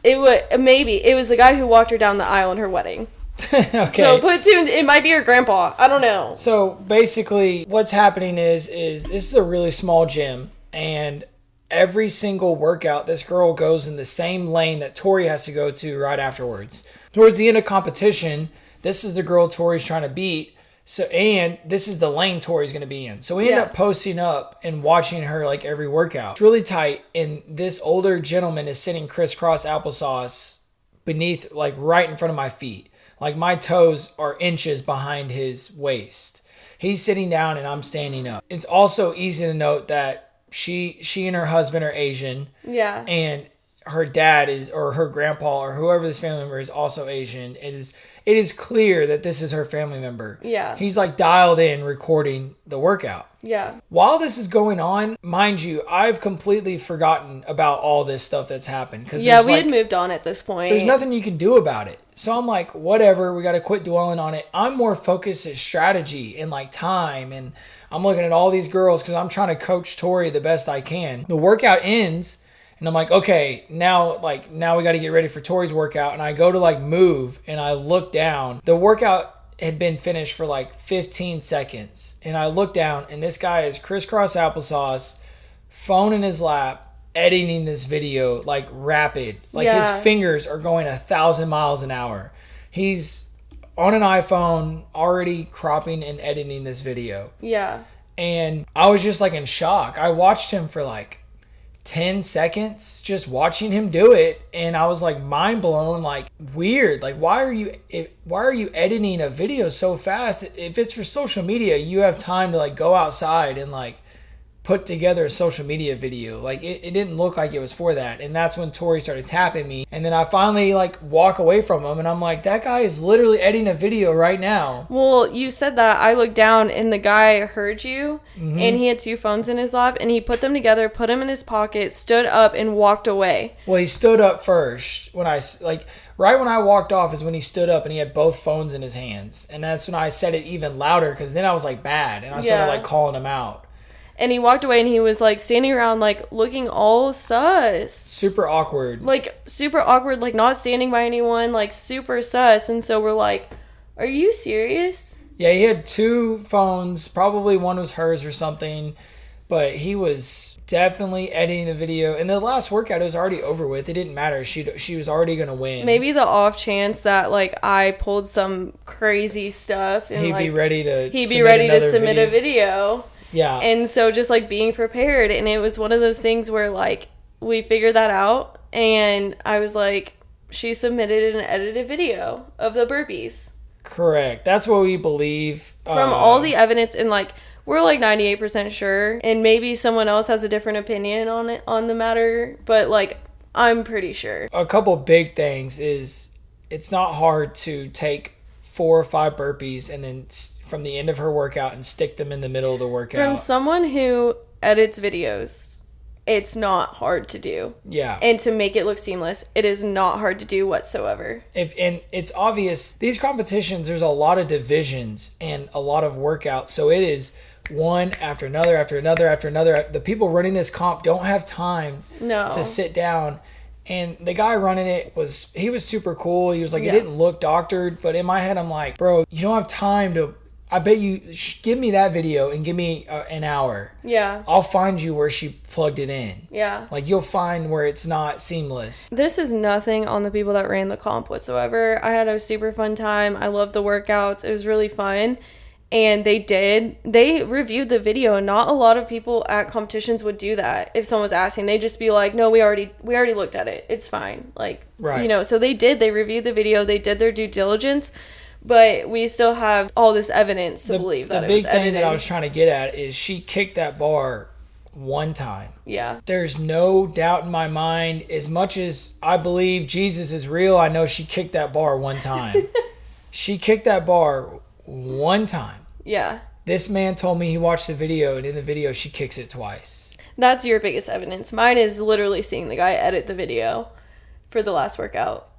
was the guy who walked her down the aisle in her wedding. Okay. So put two, it might be her grandpa. I don't know. So basically what's happening is this is a really small gym, and every single workout this girl goes in the same lane that Tori has to go to right afterwards. Towards the end of competition, this is the girl Tori's trying to beat. So, and this is the lane Tori's going to be in. So we end up posting up and watching her like every workout. It's really tight, and this older gentleman is sitting crisscross applesauce beneath, like right in front of my feet. Like my toes are inches behind his waist. He's sitting down and I'm standing up. It's also easy to note that she and her husband are Asian. Yeah. And her dad is, or her grandpa, or whoever this family member is, also Asian. It is clear that this is her family member. Yeah. He's like dialed in recording the workout. Yeah. While this is going on, mind you, I've completely forgotten about all this stuff that's happened. Yeah, we had moved on at this point. There's nothing you can do about it. So I'm like, whatever, we got to quit dwelling on it. I'm more focused at strategy and like time. And I'm looking at all these girls because I'm trying to coach Tori the best I can. The workout ends. And I'm like, okay, now we got to get ready for Tori's workout. And I go to like move and I look down. The workout had been finished for like 15 seconds. And I look down and this guy is crisscross applesauce, phone in his lap, editing this video like rapid. Like his fingers are going 1,000 miles an hour. He's on an iPhone already cropping and editing this video. Yeah. And I was just like in shock. I watched him for like 10 seconds just watching him do it, and I was like mind blown, like weird, like why are you editing a video so fast? If it's for social media, you have time to like go outside and like put together a social media video. Like it didn't look like it was for that. And that's when Tori started tapping me, and then I finally like walk away from him and I'm like, that guy is literally editing a video right now. Well, you said that. I looked down and the guy heard you, and he had 2 phones in his lap, and he put them together, put them in his pocket, stood up and walked away. Well, he stood up first. Right when I walked off is when he stood up and he had both phones in his hands. And that's when I said it even louder, because then I was like mad and I started like calling him out. And he walked away and he was like standing around like looking all sus. Super awkward. Like super awkward, like not standing by anyone, like super sus. And so we're like, are you serious? Yeah, he had 2 phones. Probably one was hers or something. But he was definitely editing the video. And the last workout, it was already over with. It didn't matter. She was already going to win. Maybe the off chance that like I pulled some crazy stuff. And he'd be ready to submit a video. Yeah. And so just like being prepared, and it was one of those things where like we figured that out, and I was like, she submitted an edited video of the burpees. Correct. That's what we believe. From all the evidence, and like we're like 98% sure, and maybe someone else has a different opinion on the matter, but like I'm pretty sure. A couple big things is it's not hard to take 4 or 5 burpees and then from the end of her workout and stick them in the middle of the workout. From someone who edits videos, it's not hard to do. Yeah. And to make it look seamless, it is not hard to do whatsoever. And it's obvious, these competitions, there's a lot of divisions and a lot of workouts. So it is one after another, after another, after another. The people running this comp don't have time to sit down. And the guy running it was super cool. He was like, it didn't look doctored. But in my head, I'm like, bro, you don't have time to, I bet you, give me that video and give me an hour. Yeah. I'll find you where she plugged it in. Yeah. Like you'll find where it's not seamless. This is nothing on the people that ran the comp whatsoever. I had a super fun time. I loved the workouts. It was really fun. And they reviewed the video, and not a lot of people at competitions would do that. If someone was asking, they'd just be like, no, we already looked at it. It's fine. Like, right. You know, so they reviewed the video, they did their due diligence, but we still have all this evidence to believe that it was edited. The big thing that I was trying to get at is she kicked that bar one time. Yeah. There's no doubt in my mind, as much as I believe Jesus is real, I know she kicked that bar one time. She kicked that bar one time. Yeah. This man told me he watched the video, and in the video she kicks it twice. That's your biggest evidence. Mine is literally seeing the guy edit the video for the last workout.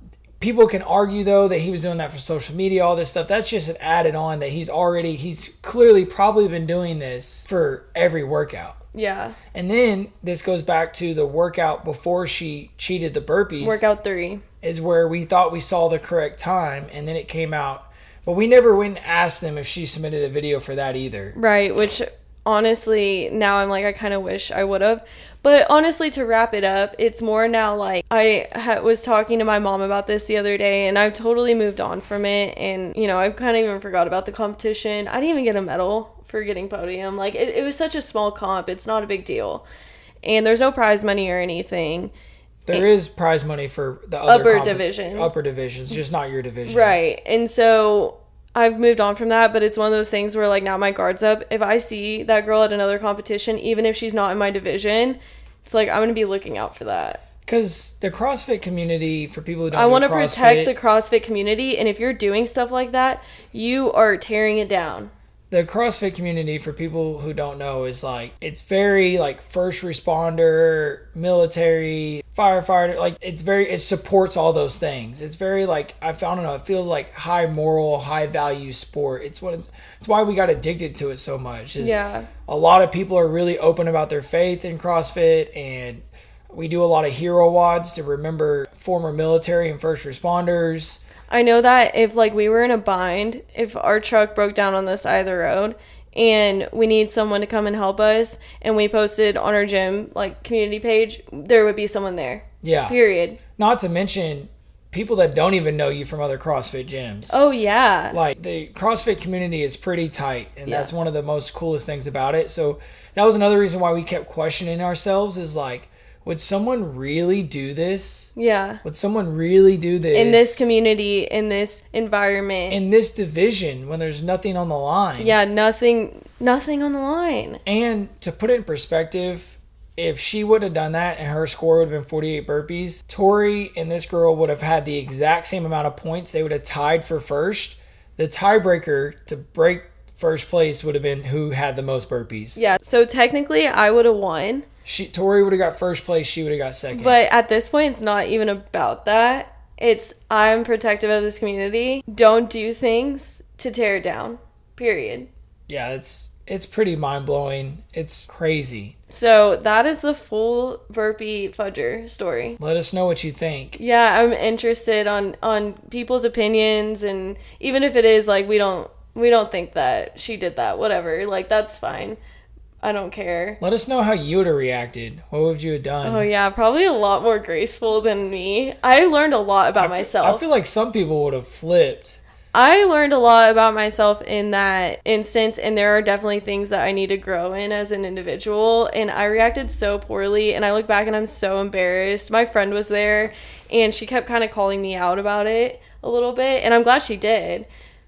People can argue though that he was doing that for social media, all this stuff. That's just an added on that he's clearly probably been doing this for every workout. Yeah. And then this goes back to the workout before she cheated the burpees. Workout 3 is where we thought we saw the correct time, and then it came out. But we never went and asked them if she submitted a video for that either. Right, which honestly, now I'm like, I kind of wish I would have. But honestly, to wrap it up, it's more now like I was talking to my mom about this the other day, and I've totally moved on from it. And, you know, I kind of even forgot about the competition. I didn't even get a medal for getting podium. Like, it was such a small comp. It's not a big deal. And there's no prize money or anything. There is prize money for the other upper divisions, just not your division. Right. And so I've moved on from that, but it's one of those things where, like, now my guard's up. If I see that girl at another competition, even if she's not in my division, it's like, I'm going to be looking out for that. Because the CrossFit community, for people who don't I want to CrossFit, protect the CrossFit community, and if you're doing stuff like that, you are tearing it down. The CrossFit community, for people who don't know, is like, it's very like first responder, military, firefighter. Like, it supports all those things. It's very like, I don't know, it feels like high moral, high value sport. It's why we got addicted to it so much. A lot of people are really open about their faith in CrossFit, and we do a lot of hero wads to remember former military and first responders. I know that if, like, we were in a bind, if our truck broke down on the side of the road and we need someone to come and help us, and we posted on our gym, like, community page, there would be someone there. Yeah. Period. Not to mention people that don't even know you from other CrossFit gyms. Oh, yeah. Like, the CrossFit community is pretty tight, and that's one of the most coolest things about it. So that was another reason why we kept questioning ourselves, is like, would someone really do this? Yeah. Would someone really do this? In this community, in this environment. In this division, when there's nothing on the line. Yeah, nothing on the line. And to put it in perspective, if she would have done that and her score would have been 48 burpees, Tori and this girl would have had the exact same amount of points. They would have tied for first. The tiebreaker to break first place would have been who had the most burpees. Yeah, so technically I would have won. Tori would have got first place. She would have got second. But at this point, it's not even about that. It's, I'm protective of this community. Don't do things to tear it down. Period. Yeah, it's pretty mind-blowing. It's crazy. So that is the full Burpee Fudger story. Let us know what you think. Yeah, I'm interested on people's opinions, and even if it is like we don't think that she did that, whatever. Like, that's fine. I don't care. Let us know how you would have reacted. What would you have done? Oh, yeah. Probably a lot more graceful than me. I learned a lot about myself. I feel like some people would have flipped. I learned a lot about myself in that instance, and there are definitely things that I need to grow in as an individual, and I reacted so poorly, and I look back and I'm so embarrassed. My friend was there, and she kept kind of calling me out about it a little bit, and I'm glad she did.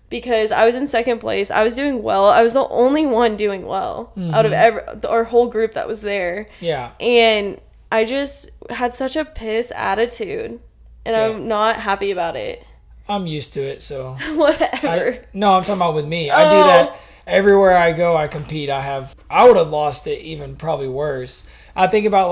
Because I was in second place. I was doing well. I was the only one doing well out of our whole group that was there. Yeah. And I just had such a piss attitude. And I'm not happy about it. I'm used to it, so. Whatever. I'm talking about with me. I do that everywhere I go. I compete. I would have lost it even probably worse. I think about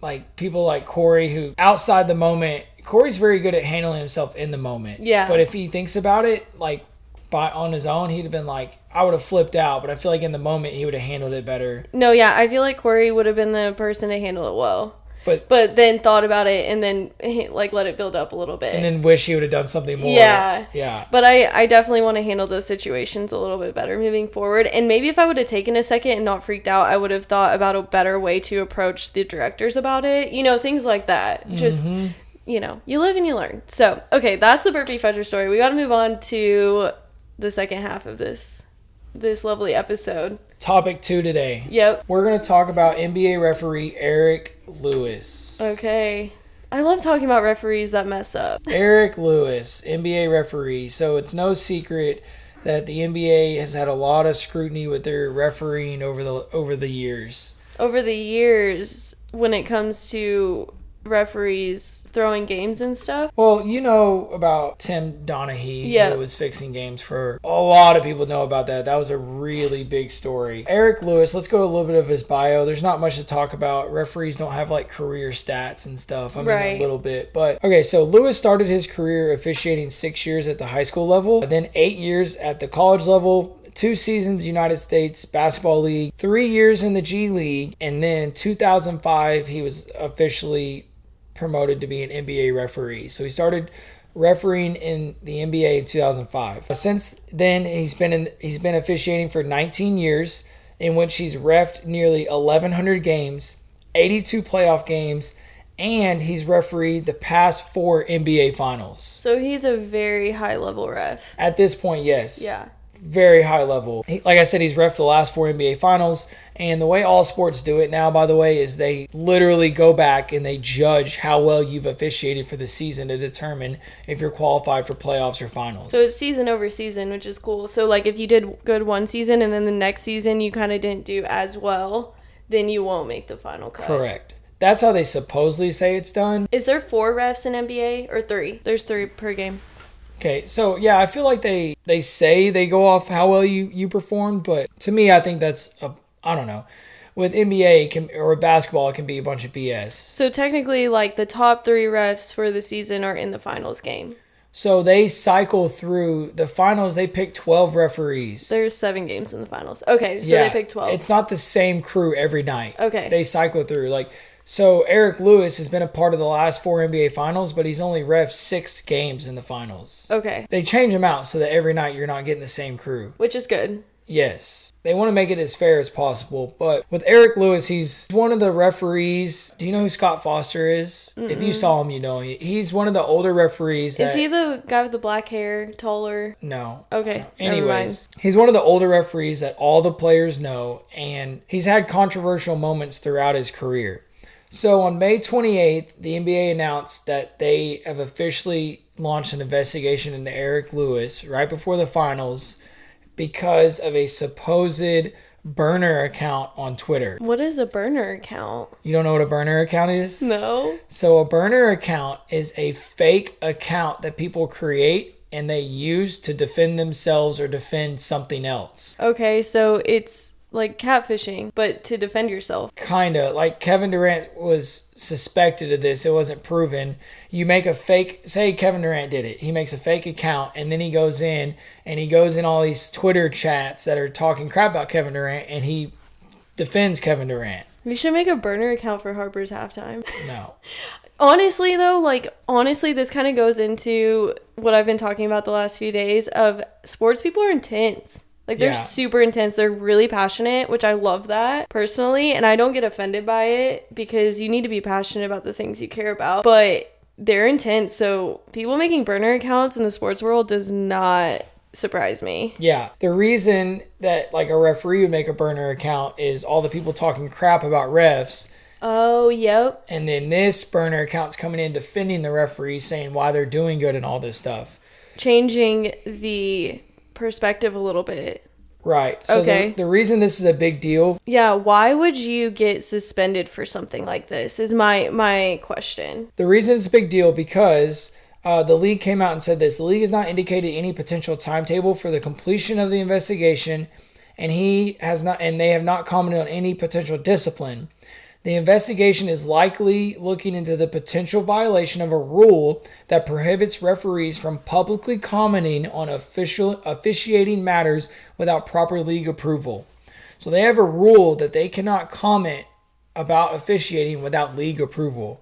like people like Corey, who outside the moment, Corey's very good at handling himself in the moment. Yeah. But if he thinks about it, like, on his own, he'd have been like, I would have flipped out, but I feel like in the moment he would have handled it better. No, yeah, I feel like Corey would have been the person to handle it well. But then thought about it and then like let it build up a little bit. And then wish he would have done something more. Yeah. Yeah. But I definitely want to handle those situations a little bit better moving forward. And maybe if I would have taken a second and not freaked out, I would have thought about a better way to approach the directors about it. You know, things like that. Just, you know, you live and you learn. So, okay, that's the Burpee Fudger story. We got to move on to the second half of this lovely episode. Topic 2 today. Yep. We're going to talk about NBA referee Eric Lewis. Okay. I love talking about referees that mess up. Eric Lewis, NBA referee. So it's no secret that the NBA has had a lot of scrutiny with their refereeing over the years. Over the years, when it comes to referees throwing games and stuff. Well, you know about Tim Donaghy, who was fixing games for a lot of people know about that. That was a really big story. Eric Lewis, let's go a little bit of his bio. There's not much to talk about. Referees don't have like career stats and stuff. I mean, a little bit. But okay, so Lewis started his career officiating 6 years at the high school level, then 8 years at the college level, 2 seasons United States Basketball League, 3 years in the G League, and then in 2005 he was officially promoted to be an NBA referee. So he started refereeing in the NBA in 2005. Since then, he's been officiating for 19 years, in which he's reffed nearly 1,100 games, 82 playoff games, and he's refereed the past 4 NBA finals. So he's a very high-level ref. At this point, yes. Yeah. very high level. Like I said, he's ref the last 4 NBA finals. And the way all sports do it now, by the way, is they literally go back and they judge how well you've officiated for the season to determine if you're qualified for playoffs or finals. So it's season over season, which is cool. So like if you did good one season and then the next season you kind of didn't do as well, then you won't make the final cut. Correct. That's how they supposedly say it's done. Is there 4 refs in NBA or 3? There's 3 per game. Okay, so yeah, I feel like they say they go off how well you performed, but to me, I think that's I don't know. With NBA or basketball, it can be a bunch of BS. So technically, like the top 3 refs for the season are in the finals game. So they cycle through the finals. They pick 12 referees. There's 7 games in the finals. Okay, so they pick 12. It's not the same crew every night. Okay. They cycle through. So Eric Lewis has been a part of the last 4 NBA finals, but he's only ref 6 games in the finals. Okay. They change them out so that every night you're not getting the same crew. Which is good. Yes. They want to make it as fair as possible. But with Eric Lewis, he's one of the referees. Do you know who Scott Foster is? Mm-mm. If you saw him, you know him. He's one of the older referees. Is he the guy with the black hair, taller? No. Okay. No. Anyways, he's one of the older referees that all the players know, and he's had controversial moments throughout his career. So on May 28th, the NBA announced that they have officially launched an investigation into Eric Lewis right before the finals because of a supposed burner account on Twitter. What is a burner account? You don't know what a burner account is? No. So a burner account is a fake account that people create and they use to defend themselves or defend something else. Okay, so it's like catfishing, but to defend yourself. Kinda. Like Kevin Durant was suspected of this. It wasn't proven. You make a fake, say Kevin Durant did it. He makes a fake account and then he goes in all these Twitter chats that are talking crap about Kevin Durant and he defends Kevin Durant. We should make a burner account for Harper's halftime. No. Honestly, though, this kind of goes into what I've been talking about the last few days of sports people are intense. They're super intense. They're really passionate, which I love that personally. And I don't get offended by it because you need to be passionate about the things you care about. But they're intense. So people making burner accounts in the sports world does not surprise me. Yeah. The reason that a referee would make a burner account is all the people talking crap about refs. Oh, yep. And then this burner account's coming in defending the referees, saying why they're doing good and all this stuff. Changing the perspective a little bit. Right. So okay. The reason this is a big deal. Yeah, why would you get suspended for something like this is my question. The reason it's a big deal because the league came out and said this. The league has not indicated any potential timetable for the completion of the investigation, and they have not commented on any potential discipline. The investigation is likely looking into the potential violation of a rule that prohibits referees from publicly commenting on officiating matters without proper league approval. So they have a rule that they cannot comment about officiating without league approval.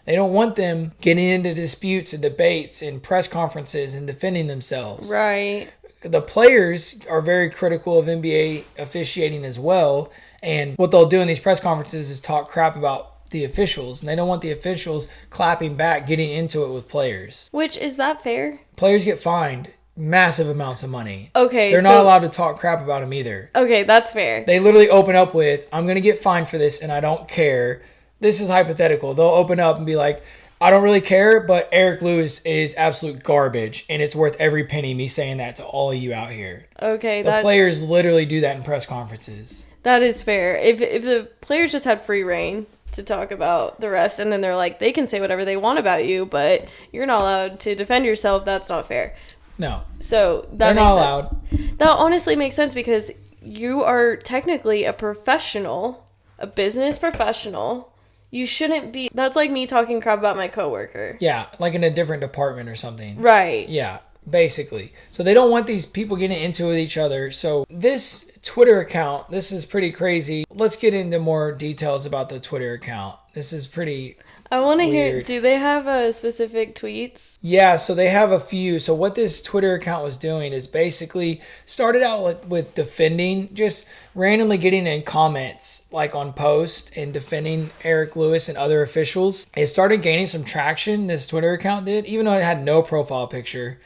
They don't want them getting into disputes and debates and press conferences and defending themselves. Right. The players are very critical of NBA officiating as well. And what they'll do in these press conferences is talk crap about the officials. And they don't want the officials clapping back, getting into it with players. Which, is that fair? Players get fined massive amounts of money. Okay. They're not allowed to talk crap about them either. Okay, that's fair. They literally open up with, I'm going to get fined for this and I don't care. This is hypothetical. They'll open up and be like, I don't really care, but Eric Lewis is absolute garbage, and it's worth every penny me saying that to all of you out here. Okay. The players literally do that in press conferences. That is fair. If the players just had free reign to talk about the refs, and then they're like, they can say whatever they want about you, but you're not allowed to defend yourself, that's not fair. No. So that makes sense. That honestly makes sense because you are technically a professional, a business professional. You shouldn't be. That's like me talking crap about my coworker. Yeah, like in a different department or something. Right. Yeah, basically. So they don't want these people getting into it with each other. So this Twitter account, this is pretty crazy. Let's get into more details about the Twitter account. This is pretty I want to hear, do they have specific tweets? Yeah, so they have a few. So what this Twitter account was doing is basically started out with defending, just randomly getting in comments like on posts and defending Eric Lewis and other officials. It started gaining some traction, this Twitter account did, even though it had no profile picture.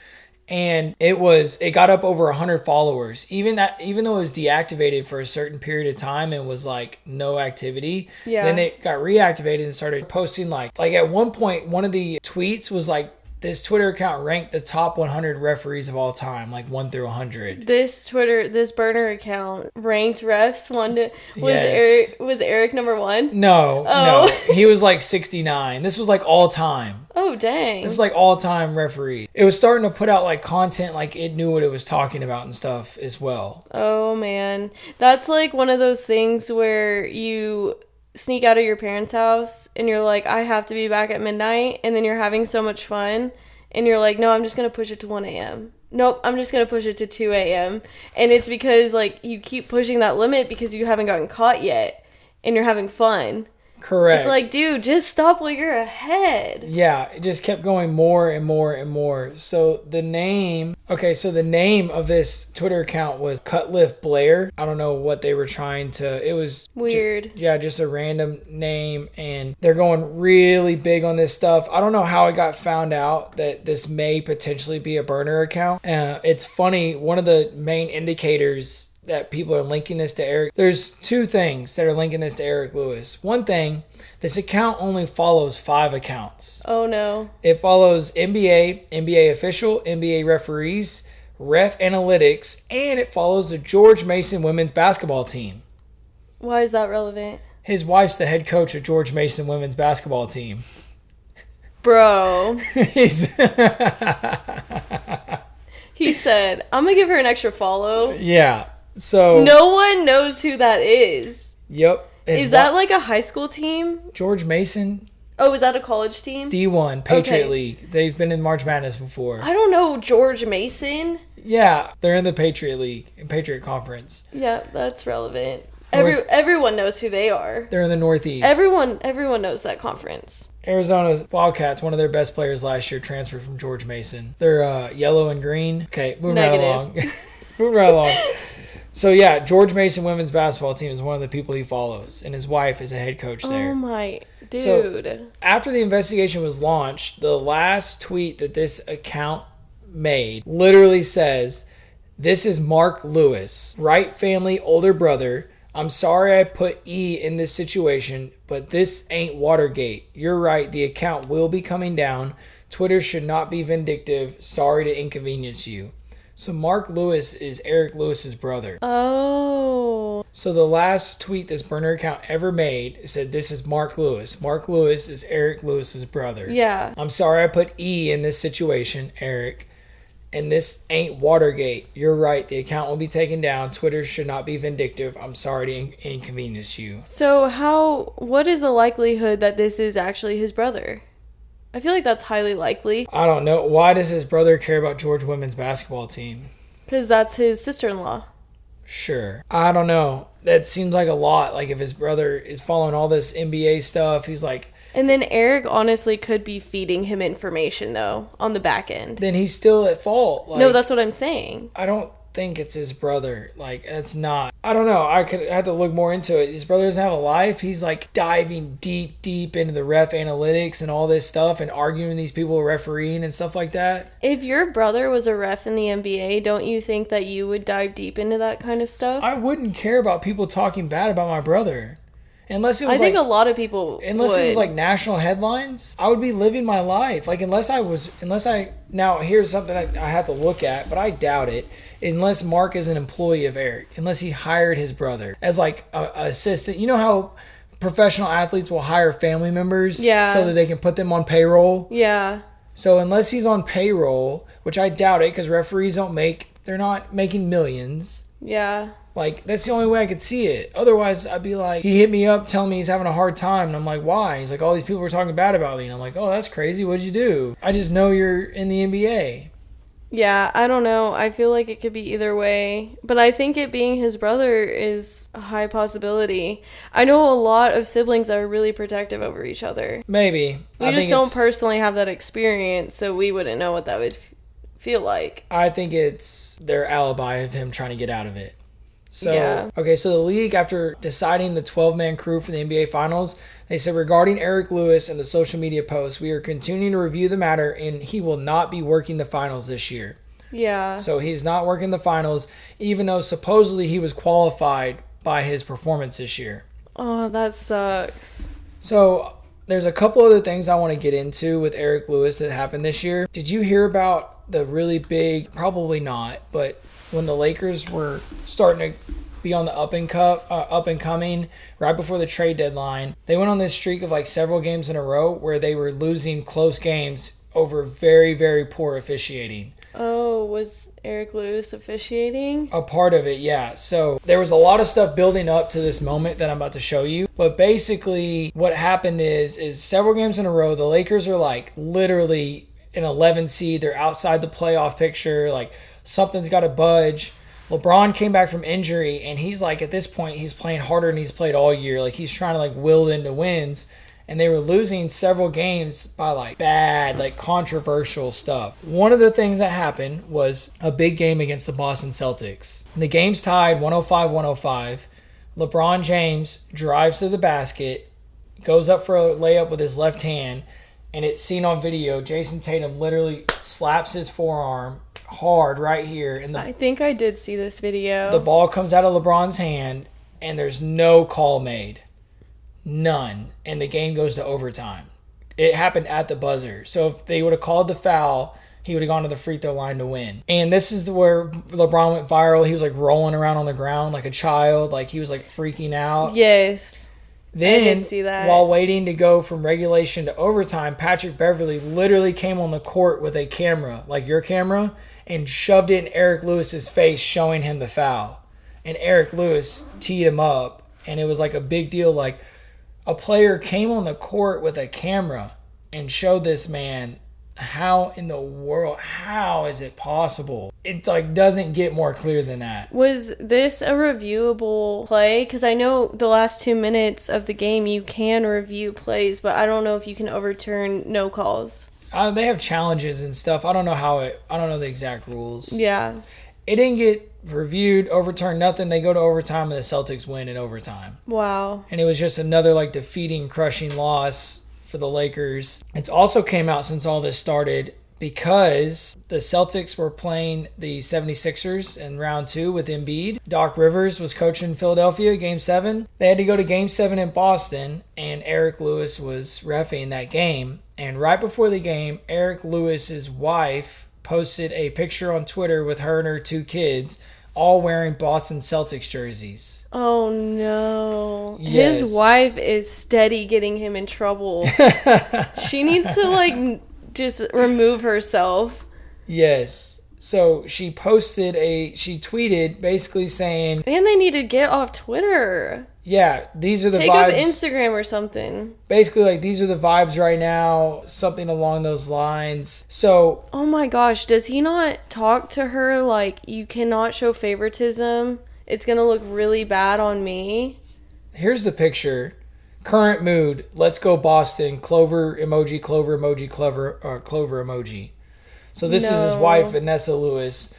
And it got up over 100 followers. Even though it was deactivated for a certain period of time and was like no activity, then it got reactivated and started posting like at one point, one of the tweets was like, this Twitter account ranked the top 100 referees of all time, like 1 through 100. This burner account ranked refs was Eric number 1? No. He was like 69. This was like all time. Oh, dang. This is like all time referee. It was starting to put out like content, like it knew what it was talking about and stuff as well. Oh, man. That's like one of those things where you sneak out of your parents' house and you're like, I have to be back at midnight, and then you're having so much fun and you're like, no, I'm just gonna push it to 1 a.m. Nope, I'm just gonna push it to 2 a.m. And it's because like you keep pushing that limit because you haven't gotten caught yet and you're having fun. Correct. It's like, dude, just stop while you're ahead. Yeah, it just kept going more and more and more. So the name of this Twitter account was Cutliff Blair. I don't know what they were trying to, it was weird. Just a random name, and they're going really big on this stuff. I don't know how it got found out that this may potentially be a burner account. It's funny, one of the main indicators that people are linking this to Eric. There's 2 things that are linking this to Eric Lewis. One thing, this account only follows 5 accounts. Oh no. It follows NBA official, NBA referees, ref analytics, and it follows the George Mason women's basketball team. Why is that relevant? His wife's the head coach of George Mason women's basketball team. Bro. He said, I'm gonna give her an extra follow. Yeah. So no one knows who that is. Yep. Is that like a high school team? George Mason? Oh, is that a college team? D1, Patriot League. They've been in March Madness before. I don't know George Mason. Yeah, they're in the Patriot League, Patriot Conference. Yeah, that's relevant. Everyone knows who they are. They're in the Northeast. Everyone knows that conference. Arizona Wildcats, one of their best players last year, transferred from George Mason. They're yellow and green. Okay, moving right along. Moving right along. So yeah, George Mason women's basketball team is one of the people he follows, and his wife is a head coach there. Oh my dude. So, after the investigation was launched, the last tweet that this account made literally says, "This is Mark Lewis, Wright family older brother. I'm sorry I put E in this situation, but this ain't Watergate. You're right, the account will be coming down. Twitter should not be vindictive. Sorry to inconvenience you." So Mark Lewis is Eric Lewis's brother. Oh. So the last tweet this burner account ever made said, "This is Mark Lewis. Mark Lewis is Eric Lewis's brother. Yeah. I'm sorry I put E in this situation, Eric. And this ain't Watergate. You're right. The account will be taken down. Twitter should not be vindictive. I'm sorry to inconvenience you." So what is the likelihood that this is actually his brother? I feel like that's highly likely. I don't know. Why does his brother care about George women's basketball team? Because that's his sister-in-law. Sure. I don't know. That seems like a lot. Like if his brother is following all this NBA stuff, he's like... And then Eric honestly could be feeding him information, though, on the back end. Then he's still at fault. No, that's what I'm saying. I don't think it's his brother. Like, that's not... I don't know. I could have to look more into it. His brother doesn't have a life. He's like diving deep into the ref analytics and all this stuff and arguing with these people refereeing and stuff like that. If your brother was a ref in the NBA, don't you think that you would dive deep into that kind of stuff? I wouldn't care about people talking bad about my brother. Unless it was I think a lot of people Unless it was like national headlines, I would be living my life. Like now here's something I have to look at, but I doubt it. Unless Mark is an employee of Eric, unless he hired his brother as like a assistant. You know how professional athletes will hire family members so that they can put them on payroll? Yeah. So unless he's on payroll, which I doubt it because referees they're not making millions. Yeah. Like, that's the only way I could see it. Otherwise, I'd be like, he hit me up telling me he's having a hard time. And I'm like, why? And he's like, all these people were talking bad about me. And I'm like, oh, that's crazy. What'd you do? I just know you're in the NBA. Yeah, I don't know. I feel like it could be either way. But I think it being his brother is a high possibility. I know a lot of siblings that are really protective over each other. Maybe. We just don't personally have that experience, so we wouldn't know what that would feel like. I think it's their alibi of him trying to get out of it. So, yeah. Okay, so the league, after deciding the 12-man crew for the NBA Finals, they said, regarding Eric Lewis and the social media posts, we are continuing to review the matter, and he will not be working the finals this year. Yeah. So he's not working the finals, even though supposedly he was qualified by his performance this year. Oh, that sucks. So there's a couple other things I want to get into with Eric Lewis that happened this year. Did you hear about the really big, probably not, but when the Lakers were starting to be on the up and coming right before the trade deadline, they went on this streak of like several games in a row where they were losing close games over very, very poor officiating. Oh, was Eric Lewis officiating? A part of it, yeah. So there was a lot of stuff building up to this moment that I'm about to show you. But basically what happened is several games in a row, the Lakers are like literally an 11 seed. They're outside the playoff picture. Like something's got to budge. LeBron came back from injury and he's like, at this point, he's playing harder than he's played all year. Like he's trying to like will into wins. And they were losing several games by like bad, like controversial stuff. One of the things that happened was a big game against the Boston Celtics. The game's tied 105-105. LeBron James drives to the basket, goes up for a layup with his left hand, and it's seen on video. Jason Tatum literally slaps his forearm hard right here. And I think I did see this video. The ball comes out of LeBron's hand, and there's no call made. None. And the game goes to overtime. It happened at the buzzer. So if they would have called the foul, he would have gone to the free throw line to win. And this is where LeBron went viral. He was like rolling around on the ground like a child. Like he was like freaking out. Yes. Then, I did see that. While waiting to go from regulation to overtime, Patrick Beverley literally came on the court with a camera, like your camera, and shoved it in Eric Lewis's face, showing him the foul. And Eric Lewis teed him up. And it was like a big deal. Like, a player came on the court with a camera and showed this man how in the world, how is it possible? It like doesn't get more clear than that. Was this a reviewable play? Because I know the last 2 minutes of the game you can review plays, but I don't know if you can overturn no calls. They have challenges and stuff. I don't know I don't know the exact rules. Yeah. It didn't get reviewed, overturned, nothing. They go to overtime and the Celtics win in overtime. Wow. And it was just another like defeating, crushing loss for the Lakers. It's also came out since all this started because the Celtics were playing the 76ers in round 2 with Embiid. Doc Rivers was coaching Philadelphia, Game 7. They had to go to Game 7 in Boston, and Eric Lewis was reffing that game. And right before the game, Eric Lewis's wife posted a picture on Twitter with her and her 2 kids all wearing Boston Celtics jerseys. Oh, no. Yes. His wife is steady getting him in trouble. She needs to, like, just remove herself. Yes. So she tweeted basically saying... And they need to get off Twitter. Yeah, these are the vibes. Take up Instagram or something. Basically, like, these are the vibes right now. Something along those lines. So... Oh my gosh, does he not talk to her like, you cannot show favoritism? It's going to look really bad on me. Here's the picture. Current mood. Let's go Boston. Clover emoji, clover emoji, clover emoji. So this is his wife, Vanessa Lewis.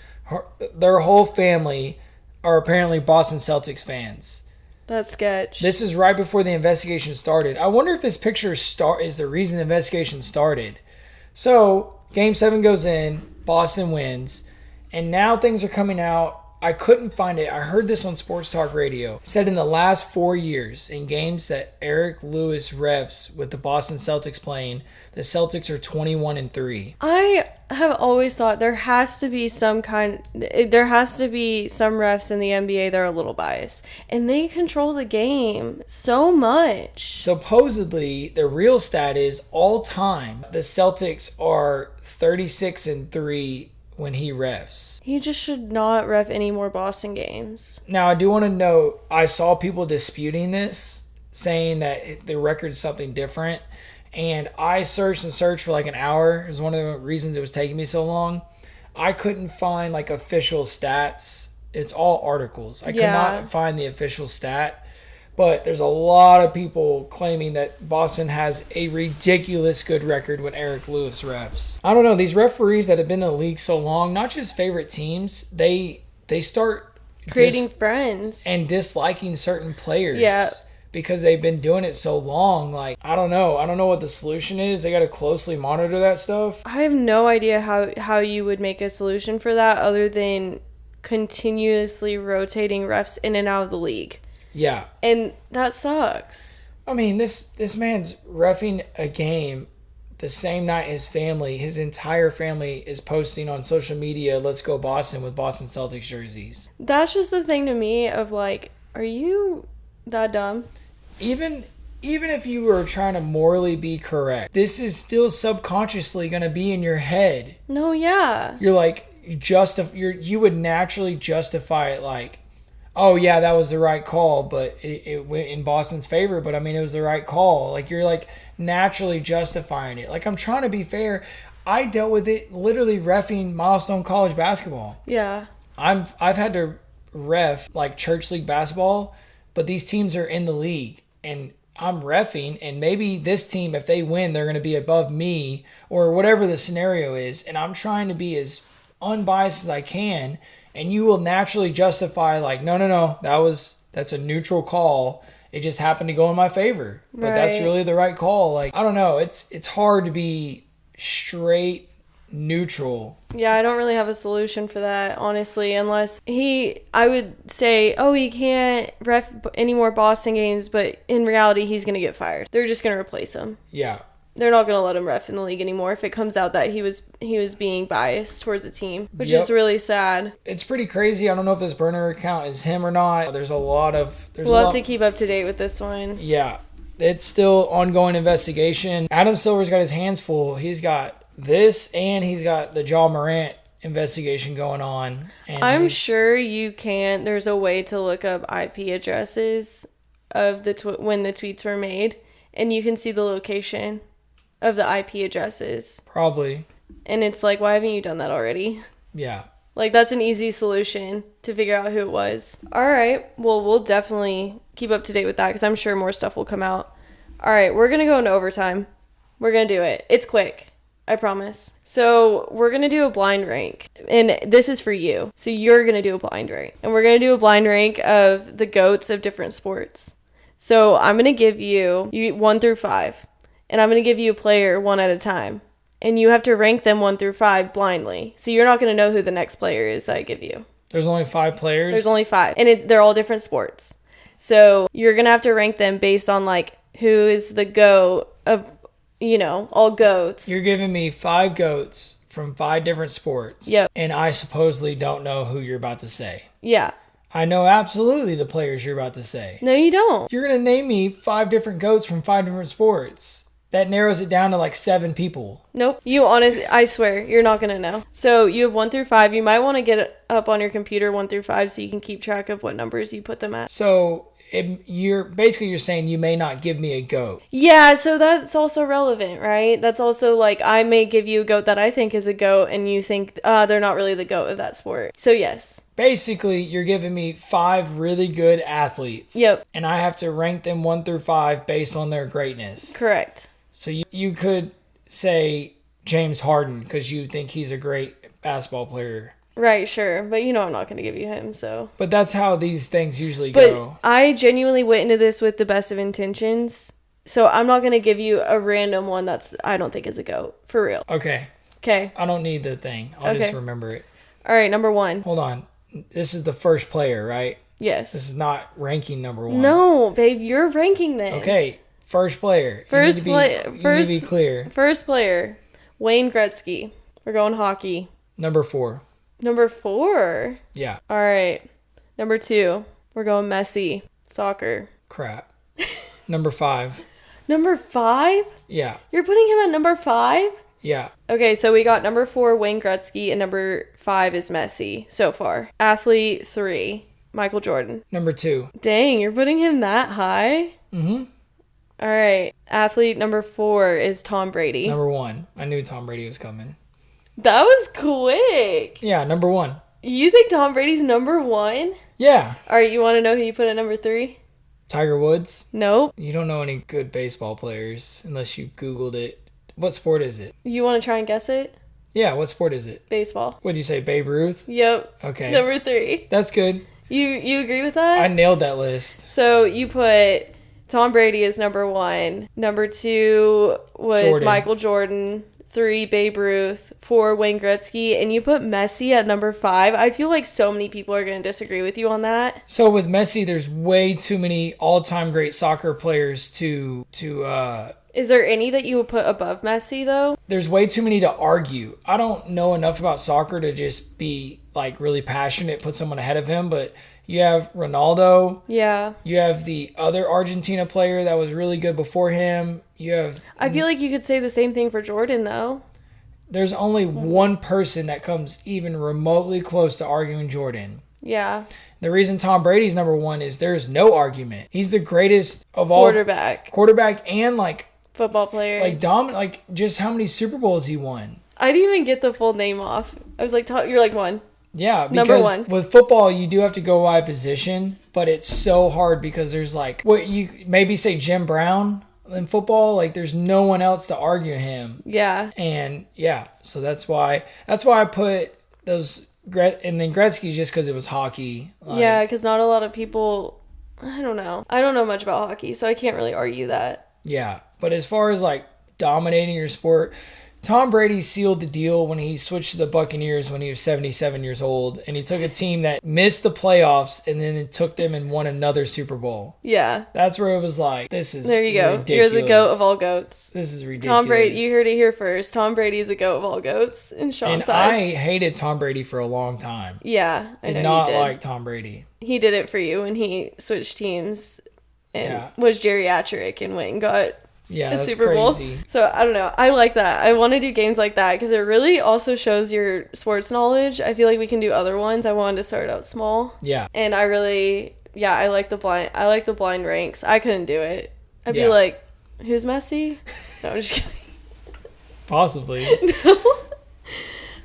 Their whole family are apparently Boston Celtics fans. That's sketch. This is right before the investigation started. I wonder if this picture is the reason the investigation started. So, Game 7 goes in, Boston wins, and now things are coming out. I couldn't find it. I heard this on Sports Talk Radio. It said in the last 4 years, in games that Eric Lewis refs with the Boston Celtics playing, the Celtics are 21-3. I have always thought there has to be some refs in the NBA that are a little biased. And they control the game so much. Supposedly, the real stat is all time, the Celtics are 36-3 when he refs. He just should not ref any more Boston games. Now, I do want to note, I saw people disputing this, saying that the record's something different. And I searched for like an hour. It was one of the reasons it was taking me so long. I couldn't find like official stats. It's all articles. I could not find the official stat. But there's a lot of people claiming that Boston has a ridiculous good record when Eric Lewis refs. I don't know. These referees that have been in the league so long, not just favorite teams, they start creating friends and disliking certain players. Yeah. because they've been doing it so long. Like, I don't know. I don't know what the solution is. They got to closely monitor that stuff. I have no idea how you would make a solution for that other than continuously rotating refs in and out of the league. Yeah. And that sucks. I mean, this man's reffing a game the same night his entire family is posting on social media, "Let's go Boston" with Boston Celtics jerseys. That's just the thing to me of like, are you that dumb? Even if you were trying to morally be correct, this is still subconsciously going to be in your head. No, yeah. You're like, you would naturally justify it like, oh yeah, that was the right call, but it went in Boston's favor, but I mean, it was the right call. Like, you're like naturally justifying it. Like, I'm trying to be fair. I dealt with it literally reffing Milestone College basketball. Yeah. I've had to ref like church league basketball, but these teams are in the league and I'm reffing, and maybe this team, if they win, they're going to be above me or whatever the scenario is. And I'm trying to be as unbiased as I can. And you will naturally justify like, no, that's a neutral call. It just happened to go in my favor. But that's really the right call. Like, I don't know. It's hard to be straight neutral. Yeah, I don't really have a solution for that, honestly, unless I would say, oh, he can't ref any more Boston games, but in reality, he's going to get fired. They're just going to replace him. Yeah. They're not going to let him ref in the league anymore if it comes out that he was being biased towards the team, which is really sad. It's pretty crazy. I don't know if this burner account is him or not. We'll have to keep up to date with this one. Yeah. It's still ongoing investigation. Adam Silver's got his hands full. He's got this and he's got the Ja Morant investigation going on. And I'm sure there's a way to look up IP addresses of when the tweets were made, and you can see the location of the IP addresses. Probably. And it's like, why haven't you done that already? Yeah. Like, that's an easy solution to figure out who it was. All right. Well, we'll definitely keep up to date with that because I'm sure more stuff will come out. All right. We're going to go into overtime. We're going to do it. It's quick. I promise. So we're going to do a blind rank. And this is for you. So you're going to do a blind rank. And we're going to do a blind rank of the GOATs of different sports. So I'm going to give you 1 through 5. And I'm going to give you a player one at a time. And you have to rank them 1 through 5 blindly. So you're not going to know who the next player is that I give you. There's only 5 players? There's only 5. And they're all different sports. So you're going to have to rank them based on, like, who is the GOAT of, all GOATs. You're giving me 5 GOATs from 5 different sports. Yep. And I supposedly don't know who you're about to say. Yeah. I know absolutely the players you're about to say. No, you don't. You're going to name me 5 different GOATs from 5 different sports. That narrows it down to like 7 people. Nope. I swear, you're not going to know. So you have 1 through 5. You might want to get it up on your computer 1 through 5 so you can keep track of what numbers you put them at. So you're saying you may not give me a GOAT. Yeah, so that's also relevant, right? That's also like, I may give you a GOAT that I think is a GOAT and you think they're not really the GOAT of that sport. So yes. Basically, you're giving me 5 really good athletes. Yep. And I have to rank them 1 through 5 based on their greatness. Correct. So you could say James Harden because you think he's a great basketball player. Right, sure. But I'm not going to give you him, so. But that's how these things usually go. But I genuinely went into this with the best of intentions. So I'm not going to give you a random one I don't think is a GOAT. For real. Okay. Okay. I don't need the thing. I'll just remember it. All right, number 1. Hold on. This is the first player, right? Yes. This is not ranking number 1. No, babe, you're ranking them. Okay. First player. You need to be clear. First player, Wayne Gretzky. We're going hockey. Number 4. Number 4? Yeah. All right. Number 2, we're going Messi. Soccer. Crap. Number 5. Number 5? Yeah. You're putting him at number 5? Yeah. Okay, so we got number 4, Wayne Gretzky, and number 5 is Messi so far. Athlete 3, Michael Jordan. Number 2. Dang, you're putting him that high? Mm-hmm. All right. Athlete number 4 is Tom Brady. Number 1. I knew Tom Brady was coming. That was quick. Yeah, number 1. You think Tom Brady's number 1? Yeah. All right, you want to know who you put at number 3? Tiger Woods? Nope. You don't know any good baseball players unless you Googled it. What sport is it? You want to try and guess it? Yeah, what sport is it? Baseball. What'd you say, Babe Ruth? Yep. Okay. Number 3. That's good. You agree with that? I nailed that list. So you put Tom Brady is number 1. Number 2 was Jordan. Michael Jordan. 3, Babe Ruth. 4, Wayne Gretzky. And you put Messi at number 5. I feel like so many people are going to disagree with you on that. So with Messi, there's way too many all-time great soccer players to Is there any that you would put above Messi, though? there's way too many to argue. I don't know enough about soccer to just be like really passionate, put someone ahead of him, but you have Ronaldo. Yeah. You have the other Argentina player that was really good before him. You have I feel like you could say the same thing for Jordan, though. there's only one person that comes even remotely close to arguing Jordan. Yeah. The reason Tom Brady's number 1 is there's no argument. He's the greatest of all quarterback and like Football player. like just how many Super Bowls he won. I didn't even get the full name off. I was like, you're like 1. Yeah, Number because 1. with football you do have to go by position, but it's so hard because there's like what you maybe say Jim Brown in football, like there's no one else to argue him. Yeah. And yeah, so that's why I put those and then Gretzky's just because it was hockey. Like, Yeah, because not a lot of people. I don't know. I don't know much about hockey, so I can't really argue that. Yeah, but as far as like dominating your sport, Tom Brady sealed the deal when he switched to the Buccaneers when he was 77 years old, and he took a team that missed the playoffs and then it took them and won another Super Bowl. Yeah. That's where it was like, this is there you go. ridiculous. You're the goat of all goats. This is ridiculous. Tom Brady, you heard it here first. Tom Brady is the goat of all goats in Sean's eyes. I hated Tom Brady for a long time. Yeah, I Did know not you did. like Tom Brady. He did it for you when he switched teams and Yeah. was geriatric and went and got Yeah, a that's Super Bowl. crazy. So I don't know. I like that. I want to do games like that because it really also shows your sports knowledge. I feel like we can do other ones. I wanted to start out small. Yeah. And I like the blind. I like the blind ranks. I couldn't do it. I'd be Yeah. like, who's Messi? No, I'm just kidding. Possibly.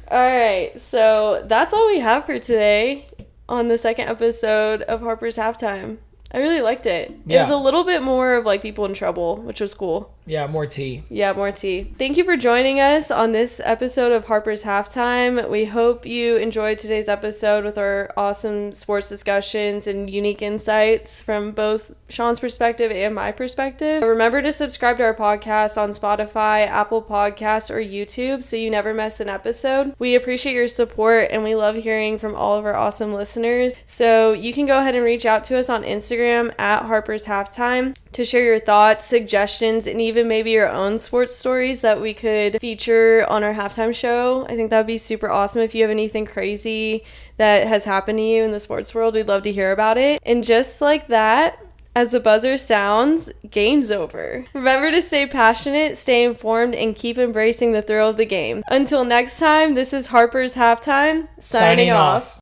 All right. So that's all we have for today on the second episode of Harper's Halftime. I really liked it. It Yeah. was a little bit more of like people in trouble, which was cool. Yeah, more tea. Yeah, more tea. Thank you for joining us on this episode of Harper's Halftime. We hope you enjoyed today's episode with our awesome sports discussions and unique insights from both Sean's perspective and my perspective. Remember to subscribe to our podcast on Spotify, Apple Podcasts, or YouTube so you never miss an episode. We appreciate your support and we love hearing from all of our awesome listeners. So you can go ahead and reach out to us on Instagram at Harper's Halftime to share your thoughts, suggestions, and even maybe your own sports stories that we could feature on our halftime show. I think that would be super awesome. If you have anything crazy that has happened to you in the sports world, we'd love to hear about it. And just like that, as the buzzer sounds, game's over. Remember to stay passionate, stay informed, and keep embracing the thrill of the game. Until next time, this is Harper's Halftime, signing off.